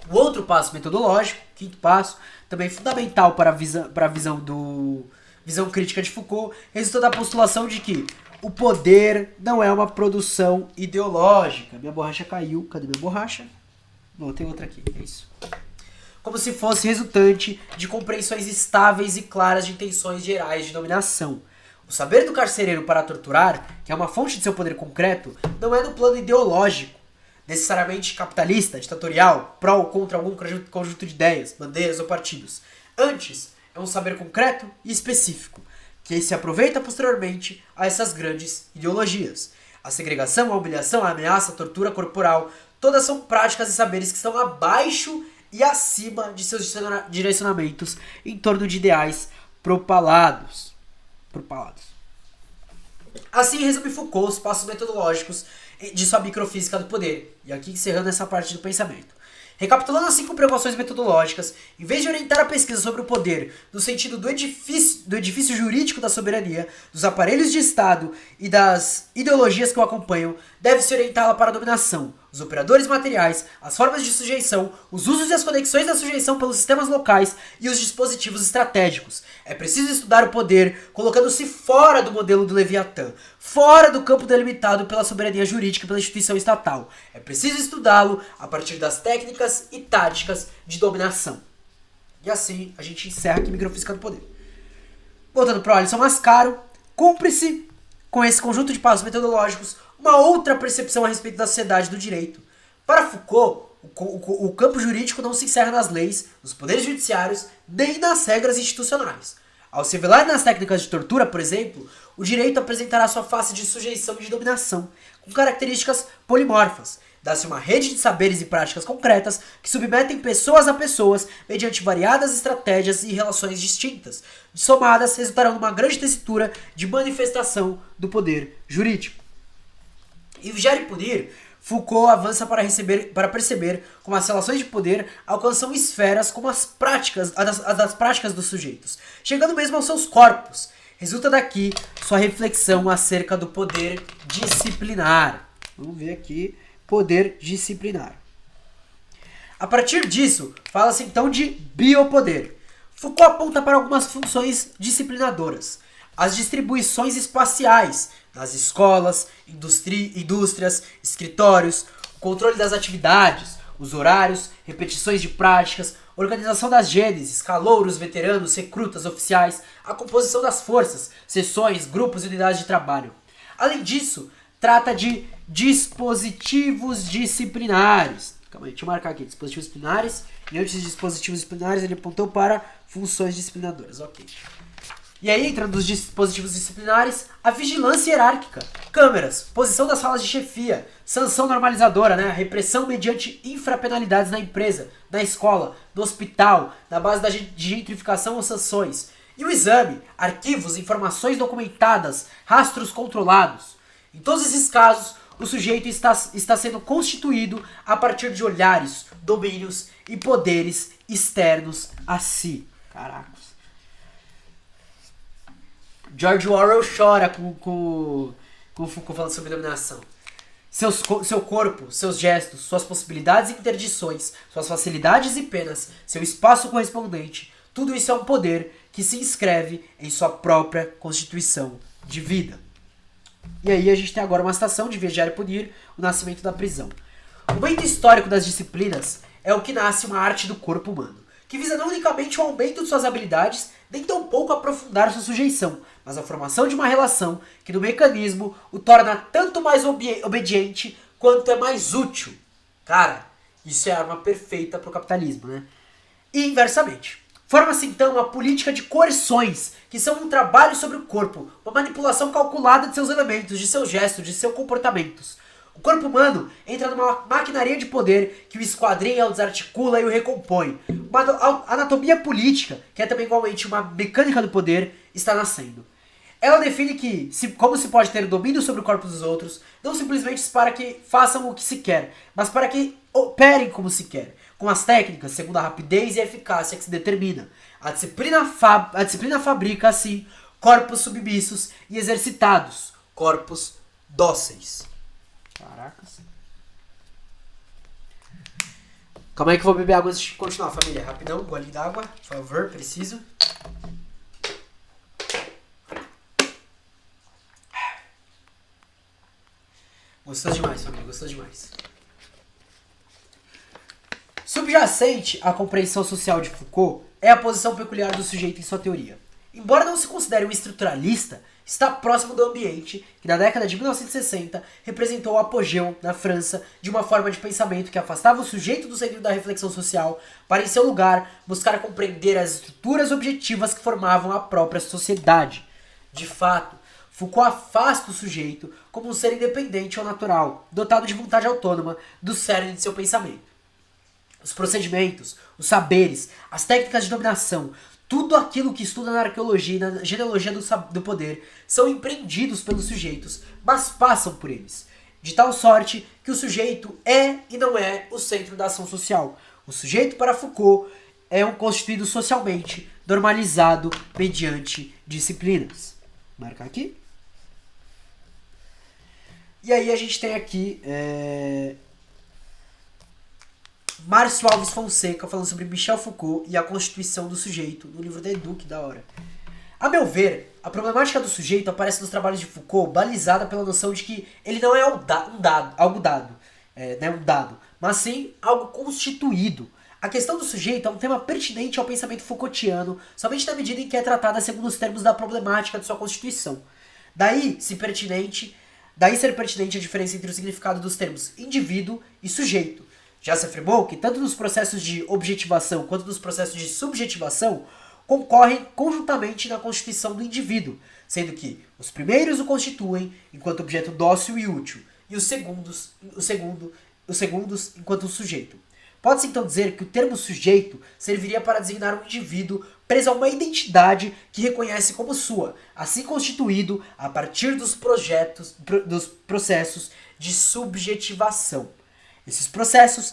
A: O outro passo metodológico, quinto passo, também fundamental para a visão crítica de Foucault, resulta da postulação de que o poder não é uma produção ideológica. Minha borracha caiu. Cadê minha borracha? Não, tem outra aqui. É isso. Como se fosse resultante de compreensões estáveis e claras de intenções gerais de dominação. O saber do carcereiro para torturar, que é uma fonte de seu poder concreto, não é no plano ideológico. necessariamente capitalista, ditatorial, pró ou contra algum conjunto de ideias, bandeiras ou partidos. Antes, é um saber concreto e específico, que se aproveita posteriormente a essas grandes ideologias. A segregação, a humilhação, a ameaça, a tortura corporal, todas são práticas e saberes que estão abaixo e acima de seus direcionamentos em torno de ideais propalados. Assim resume Foucault os passos metodológicos de sua microfísica do poder. E aqui encerrando essa parte do pensamento. Recapitulando as 5 preocupações metodológicas, em vez de orientar a pesquisa sobre o poder no sentido do edifício jurídico da soberania, dos aparelhos de Estado e das ideologias que o acompanham, deve-se orientá-la para a dominação, os operadores materiais, as formas de sujeição, os usos e as conexões da sujeição pelos sistemas locais e os dispositivos estratégicos. É preciso estudar o poder colocando-se fora do modelo do Leviatã, fora do campo delimitado pela soberania jurídica e pela instituição estatal. É preciso estudá-lo a partir das técnicas e táticas de dominação. E assim a gente encerra aqui Microfísica do Poder. Voltando para o Alisson Mascaro, cumpre-se com esse conjunto de passos metodológicos uma outra percepção a respeito da sociedade do direito. Para Foucault, o campo jurídico não se encerra nas leis, nos poderes judiciários, nem nas regras institucionais. Ao se revelar nas técnicas de tortura, por exemplo, o direito apresentará sua face de sujeição e de dominação, com características polimorfas. Dá-se uma rede de saberes e práticas concretas que submetem pessoas a pessoas mediante variadas estratégias e relações distintas. Somadas, resultarão numa grande tessitura de manifestação do poder jurídico. Em Vigiar e Punir, Foucault avança para perceber como as relações de poder alcançam esferas como as das práticas dos sujeitos, chegando mesmo aos seus corpos. Resulta daqui sua reflexão acerca do poder disciplinar. Vamos ver aqui, poder disciplinar. A partir disso, fala-se então de biopoder. Foucault aponta para algumas funções disciplinadoras. As distribuições espaciais nas escolas, indústrias, escritórios, o controle das atividades, os horários, repetições de práticas, organização das gêneses, calouros, veteranos, recrutas, oficiais, a composição das forças, seções, grupos e unidades de trabalho. Além disso, trata de dispositivos disciplinares. Calma aí, deixa eu marcar aqui, dispositivos disciplinares, e antes de dispositivos disciplinares ele apontou para funções disciplinadoras, ok. E aí entra nos dispositivos disciplinares a vigilância hierárquica, câmeras, posição das salas de chefia, sanção normalizadora, né? Repressão mediante infrapenalidades na empresa, na escola, no hospital, na base de gentrificação ou sanções. E o exame, arquivos, informações documentadas, rastros controlados. Em todos esses casos, o sujeito está sendo constituído a partir de olhares, domínios e poderes externos a si. Caracas. George Orwell chora com Foucault falando sobre dominação. Seu corpo, seus gestos, suas possibilidades e interdições, suas facilidades e penas, seu espaço correspondente, tudo isso é um poder que se inscreve em sua própria constituição de vida. E aí a gente tem agora uma citação de Vigiar e Punir, o nascimento da prisão. O momento histórico das disciplinas é o que nasce uma arte do corpo humano, que visa não unicamente o aumento de suas habilidades, nem tampouco aprofundar sua sujeição, mas a formação de uma relação que no mecanismo o torna tanto mais obediente quanto é mais útil. Cara, isso é a arma perfeita para o capitalismo, né? E inversamente. Forma-se então uma política de coerções, que são um trabalho sobre o corpo, uma manipulação calculada de seus elementos, de seus gestos, de seus comportamentos. O corpo humano entra numa maquinaria de poder que o esquadrinha, o desarticula e o recompõe. Uma anatomia política, que é também igualmente uma mecânica do poder, está nascendo. Ela define como se pode ter domínio sobre o corpo dos outros, não simplesmente para que façam o que se quer, mas para que operem como se quer, com as técnicas, segundo a rapidez e a eficácia que se determina. A disciplina fabrica, assim, corpos submissos e exercitados, corpos dóceis. Caracas. Calma aí que eu vou beber água antes de continuar, família. Rapidão, golinho d'água, por favor, preciso. Gostou demais, família, gostou demais. Subjacente à compreensão social de Foucault é a posição peculiar do sujeito em sua teoria. Embora não se considere um estruturalista, está próximo do ambiente que na década de 1960 representou o apogeu na França de uma forma de pensamento que afastava o sujeito do centro da reflexão social para em seu lugar buscar compreender as estruturas objetivas que formavam a própria sociedade. De fato, Foucault afasta o sujeito como um ser independente ou natural, dotado de vontade autônoma do cerne de seu pensamento. Os procedimentos, os saberes, as técnicas de dominação, tudo aquilo que estuda na arqueologia e na genealogia do poder são empreendidos pelos sujeitos, mas passam por eles. De tal sorte que o sujeito é e não é o centro da ação social. O sujeito, para Foucault, é um constituído socialmente, normalizado mediante disciplinas. Marcar aqui. E aí a gente tem aqui Márcio Alves Fonseca falando sobre Michel Foucault e a constituição do sujeito no livro da Edu, que da hora. A meu ver, a problemática do sujeito aparece nos trabalhos de Foucault balizada pela noção de que ele não é algo dado, mas sim algo constituído. A questão do sujeito é um tema pertinente ao pensamento Foucaultiano somente na medida em que é tratada segundo os termos da problemática de sua constituição. Daí ser pertinente a diferença entre o significado dos termos indivíduo e sujeito. Já se afirmou que tanto nos processos de objetivação quanto nos processos de subjetivação concorrem conjuntamente na constituição do indivíduo, sendo que os primeiros o constituem enquanto objeto dócil e útil, e os segundos enquanto sujeito. Pode-se então dizer que o termo sujeito serviria para designar um indivíduo preso a uma identidade que reconhece como sua, assim constituído a partir dos processos de subjetivação. Esses processos,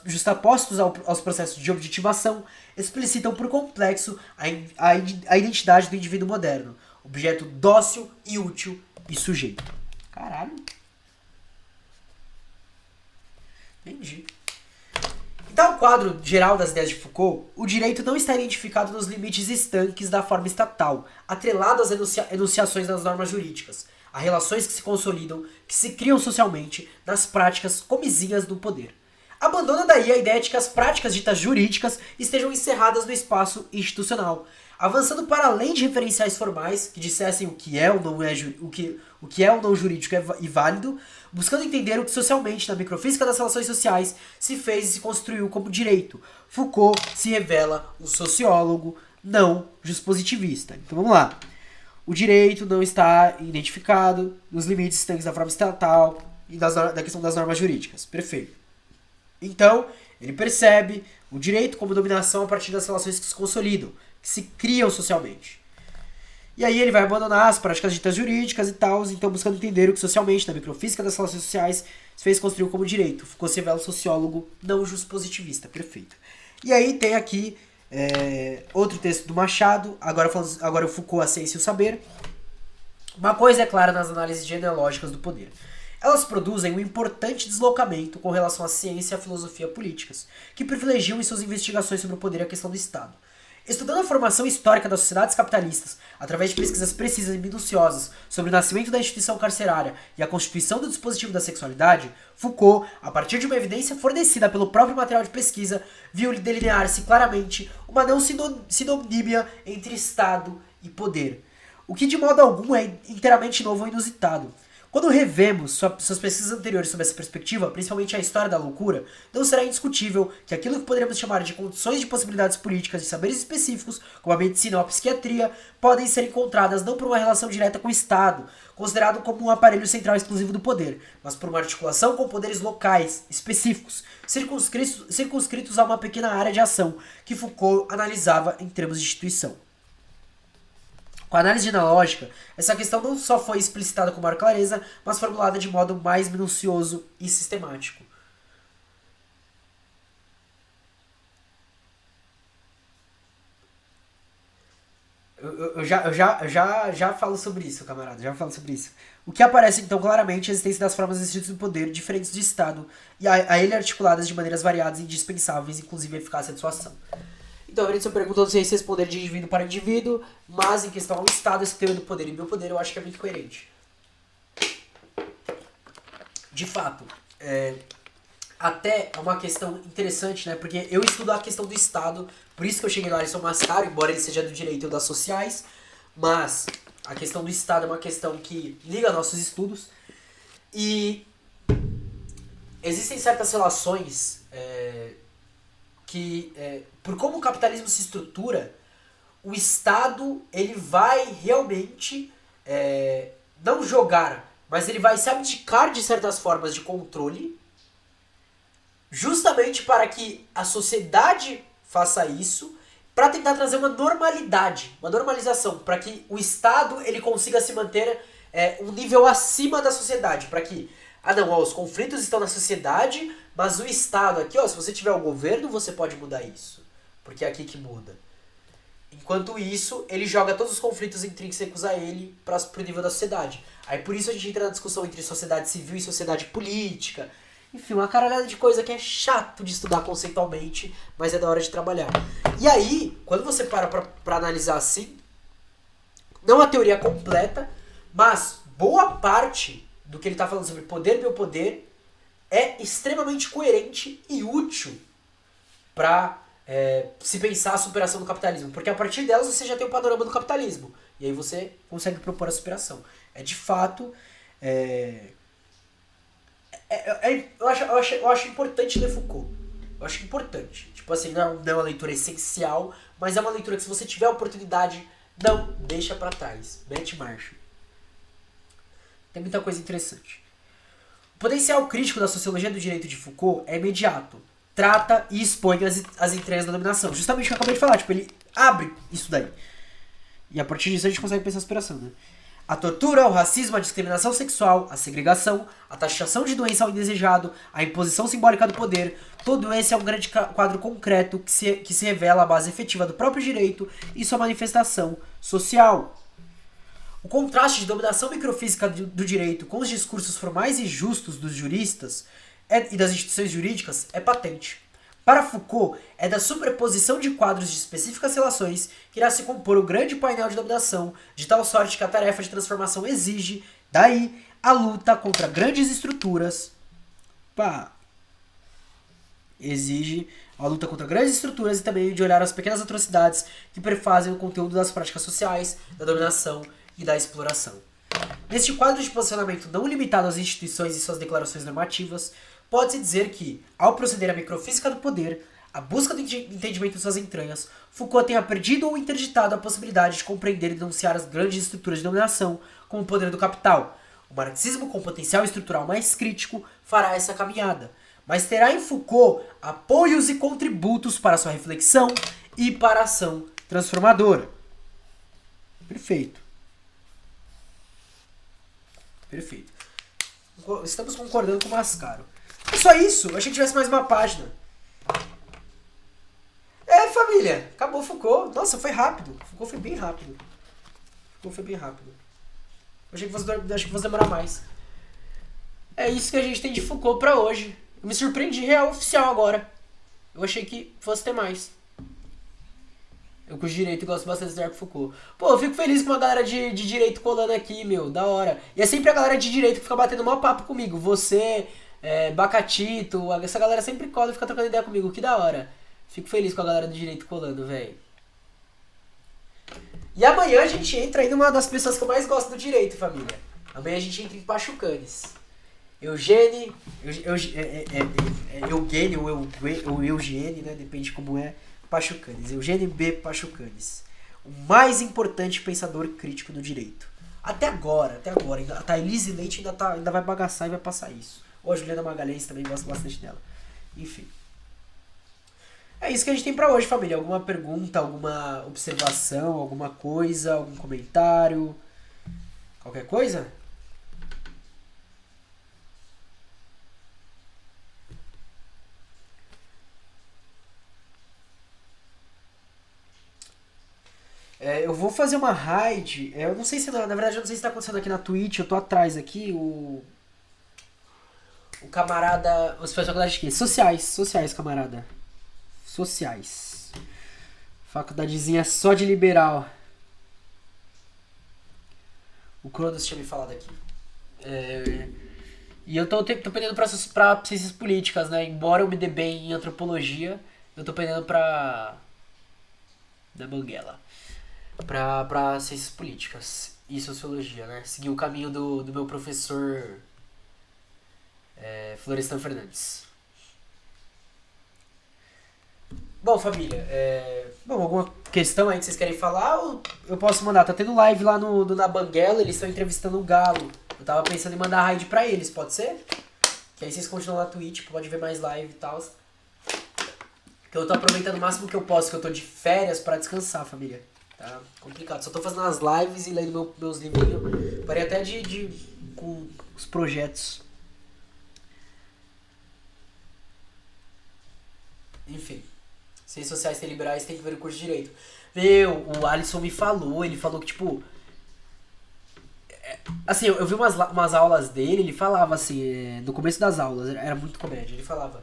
A: justapostos aos processos de objetivação, explicitam por complexo a identidade do indivíduo moderno, objeto dócil e útil e sujeito. Caralho. Entendi. Em tal quadro geral das ideias de Foucault, o direito não está identificado nos limites estanques da forma estatal, atrelado às enunciações das normas jurídicas, a relações que se consolidam, que se criam socialmente nas práticas comizinhas do poder. Abandona daí a ideia de que as práticas ditas jurídicas estejam encerradas no espaço institucional, avançando para além de referenciais formais que dissessem o que é ou não jurídico e válido, buscando entender o que socialmente na microfísica das relações sociais se fez e se construiu como direito. Foucault se revela um sociólogo não juspositivista. Então vamos lá. O direito não está identificado nos limites estanques da forma estatal e da questão das normas jurídicas. Perfeito. Então, ele percebe o direito como dominação a partir das relações que se consolidam, que se criam socialmente. E aí ele vai abandonar as práticas ditas jurídicas e tal, então buscando entender o que socialmente, na microfísica das relações sociais, se fez construir como direito. Foucault se revela um sociólogo não juspositivista. Perfeito. E aí tem aqui outro texto do Machado, agora o Foucault, a ciência e o saber. Uma coisa é clara nas análises genealógicas do poder. Elas produzem um importante deslocamento com relação à ciência e à filosofia políticas, que privilegiam em suas investigações sobre o poder e a questão do Estado. Estudando a formação histórica das sociedades capitalistas, através de pesquisas precisas e minuciosas sobre o nascimento da instituição carcerária e a constituição do dispositivo da sexualidade, Foucault, a partir de uma evidência fornecida pelo próprio material de pesquisa, viu delinear-se claramente uma não sinonímia entre Estado e poder, o que de modo algum é inteiramente novo ou inusitado. Quando revemos suas pesquisas anteriores sobre essa perspectiva, principalmente a história da loucura, não será indiscutível que aquilo que poderíamos chamar de condições de possibilidades políticas e saberes específicos, como a medicina ou a psiquiatria, podem ser encontradas não por uma relação direta com o Estado, considerado como um aparelho central exclusivo do poder, mas por uma articulação com poderes locais, específicos, circunscritos a uma pequena área de ação, que Foucault analisava em termos de instituição. Com a análise genealógica, essa questão não só foi explicitada com maior clareza, mas formulada de modo mais minucioso e sistemático. Eu já falo sobre isso, camarada, já falo sobre isso. O que aparece então claramente é a existência das formas existentes do poder diferentes de Estado e a ele articuladas de maneiras variadas e indispensáveis, inclusive a eficácia de sua ação. Então, a Veríssimo perguntou se responder de indivíduo para indivíduo, mas em questão ao Estado, esse teor do poder e meu poder, eu acho que é muito coerente. De fato, até é uma questão interessante, né? Porque eu estudo a questão do Estado, por isso que eu cheguei lá, eles são mais caros, embora ele seja do direito ou das sociais, mas A questão do Estado é uma questão que liga a nossos estudos. E existem certas relações que, por como o capitalismo se estrutura, o Estado ele vai realmente não jogar, mas ele vai se abdicar de certas formas de controle, justamente para que a sociedade faça isso, para tentar trazer uma normalidade, uma normalização, para que o Estado ele consiga se manter um nível acima da sociedade, para que, os conflitos estão na sociedade, mas o Estado aqui, se você tiver o governo, você pode mudar isso, porque é aqui que muda. Enquanto isso, ele joga todos os conflitos intrínsecos a ele pro nível da sociedade. Aí por isso a gente entra na discussão entre sociedade civil e sociedade política. Enfim, uma caralhada de coisa que é chato de estudar conceitualmente, mas é da hora de trabalhar. E aí, quando você para pra analisar assim, não a teoria completa, mas boa parte do que ele tá falando sobre poder e biopoder é extremamente coerente e útil pra se pensar a superação do capitalismo. Porque a partir delas você já tem o panorama do capitalismo. E aí você consegue propor a superação. De fato... Eu acho importante ler Foucault. Eu acho importante. Tipo assim, não é uma leitura essencial, mas é uma leitura que se você tiver a oportunidade, não deixa pra trás. Mete marcha. Tem muita coisa interessante. O potencial crítico da sociologia do direito de Foucault é imediato. Trata e expõe as entranhas da dominação. Justamente o que eu acabei de falar. Tipo, ele abre isso daí. E a partir disso a gente consegue pensar a superação, né? A tortura, o racismo, a discriminação sexual, a segregação, a taxação de doença ao indesejado, a imposição simbólica do poder, todo esse é um grande quadro concreto que se revela a base efetiva do próprio direito e sua manifestação social. O contraste de dominação microfísica do direito com os discursos formais e justos dos juristas e das instituições jurídicas é patente. Para Foucault, é da superposição de quadros de específicas relações que irá se compor o grande painel de dominação, de tal sorte que a tarefa de transformação exige, daí, a luta contra grandes estruturas. Exige a luta contra grandes estruturas e também de olhar as pequenas atrocidades que prefazem o conteúdo das práticas sociais, da dominação e da exploração. Neste quadro de posicionamento não limitado às instituições e suas declarações normativas, pode-se dizer que, ao proceder à microfísica do poder, a busca do entendimento de suas entranhas, Foucault tenha perdido ou interditado a possibilidade de compreender e denunciar as grandes estruturas de dominação, como o poder do capital. O marxismo, com potencial estrutural mais crítico, fará essa caminhada, mas terá em Foucault apoios e contributos para sua reflexão e para a ação transformadora. Perfeito. Estamos concordando com o Mascaro. É só isso, eu achei que tivesse mais uma página. Família, acabou Foucault. Nossa, foi rápido. Foucault foi bem rápido. Eu achei que fosse demorar mais. É isso que a gente tem de Foucault pra hoje. Eu me surpreendi real oficial agora. Eu achei que fosse ter mais. Eu curto direito e gosto bastante de Foucault. Pô, eu fico feliz com uma galera de direito colando aqui, meu. Da hora. E é sempre a galera de direito que fica batendo maior papo comigo. Você... Bacatito, essa galera sempre cola e fica trocando ideia comigo, que da hora. Fico feliz com a galera do direito colando, velho. E amanhã a gente entra aí numa das pessoas que eu mais gosto do direito, família. Amanhã a gente entra em Pachucanes. Eugênio, ou Eugênio, né? Depende de como é. Pachucanes. Eugênio B. Pachucanes. O mais importante pensador crítico do direito. Até agora. A Thailise Leite ainda vai bagaçar e vai passar isso. Ou a Juliana Magalhães também, gosto bastante dela. Enfim. É isso que a gente tem pra hoje, família. Alguma pergunta, alguma observação, alguma coisa, algum comentário? Qualquer coisa? Eu vou fazer uma raid. Eu não sei se... Na verdade, eu não sei se tá acontecendo aqui na Twitch. Eu tô atrás aqui. O camarada... Você faz faculdade de quê? Sociais, camarada. Sociais. Faculdadezinha só de liberal. O Cronos tinha me falado aqui. E eu tô pendendo pra ciências políticas, né? Embora eu me dê bem em antropologia, eu tô pendendo pra... da Banguela. pra ciências políticas e sociologia, né? Seguir o caminho do meu professor Florestan Fernandes. Bom, família, alguma questão aí que vocês querem falar? Ou eu posso mandar? Tá tendo live lá no na Banguela, eles estão entrevistando o Galo. Eu tava pensando em mandar raid pra eles, pode ser? Que aí vocês continuam na Twitch, pode ver mais live e tal. Que eu tô aproveitando o máximo que eu posso, que eu tô de férias pra descansar, família. Tá complicado. Só tô fazendo as lives e lendo meus livrinhos. Parei até com os projetos. Enfim. Ciências sociais e liberais tem que ver o curso de direito. O Alisson me falou, ele falou que, tipo... Assim, eu vi umas aulas dele, ele falava assim, no começo das aulas, era muito comédia, ele falava...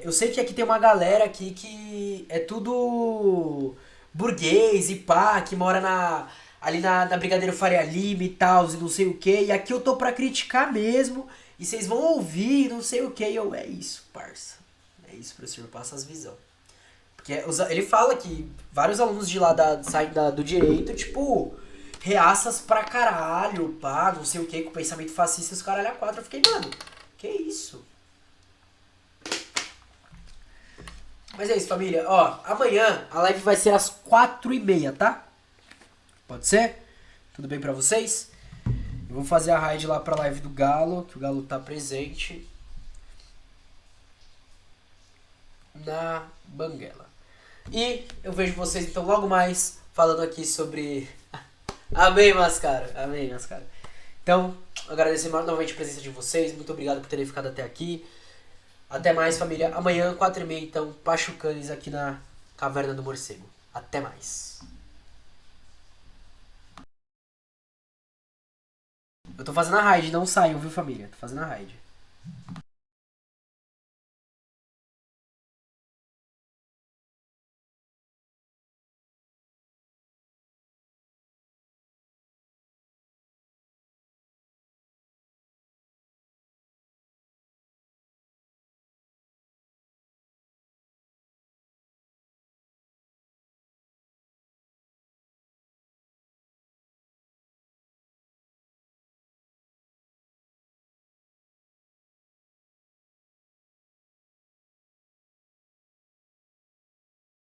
A: eu sei que aqui tem uma galera aqui que é tudo burguês e pá, que mora ali na Brigadeiro Faria Lima e tal, e não sei o que, e aqui eu tô pra criticar mesmo, e vocês vão ouvir, não sei o que, e eu, é isso, parça. É isso, professor, passa as visão. Porque ele fala que vários alunos de lá saem do direito, tipo, reaças pra caralho, pá, não sei o que, com pensamento fascista, os caralho a quatro. Eu fiquei, mano, que isso? Mas é isso, família. Ó, amanhã a live vai ser às 4h30, tá? Pode ser? Tudo bem pra vocês? Eu vou fazer a raid lá pra live do Galo, que o Galo tá presente na Banguela. E eu vejo vocês então logo mais falando aqui sobre... Amém, Mascara. Amém, Mascara. Então, agradecer novamente a presença de vocês. Muito obrigado por terem ficado até aqui. Até mais, família. Amanhã, 4h30, então, Pachucanes aqui na Caverna do Morcego. Até mais. Eu tô fazendo a raid, não saiam, viu, família? Tô fazendo a raid.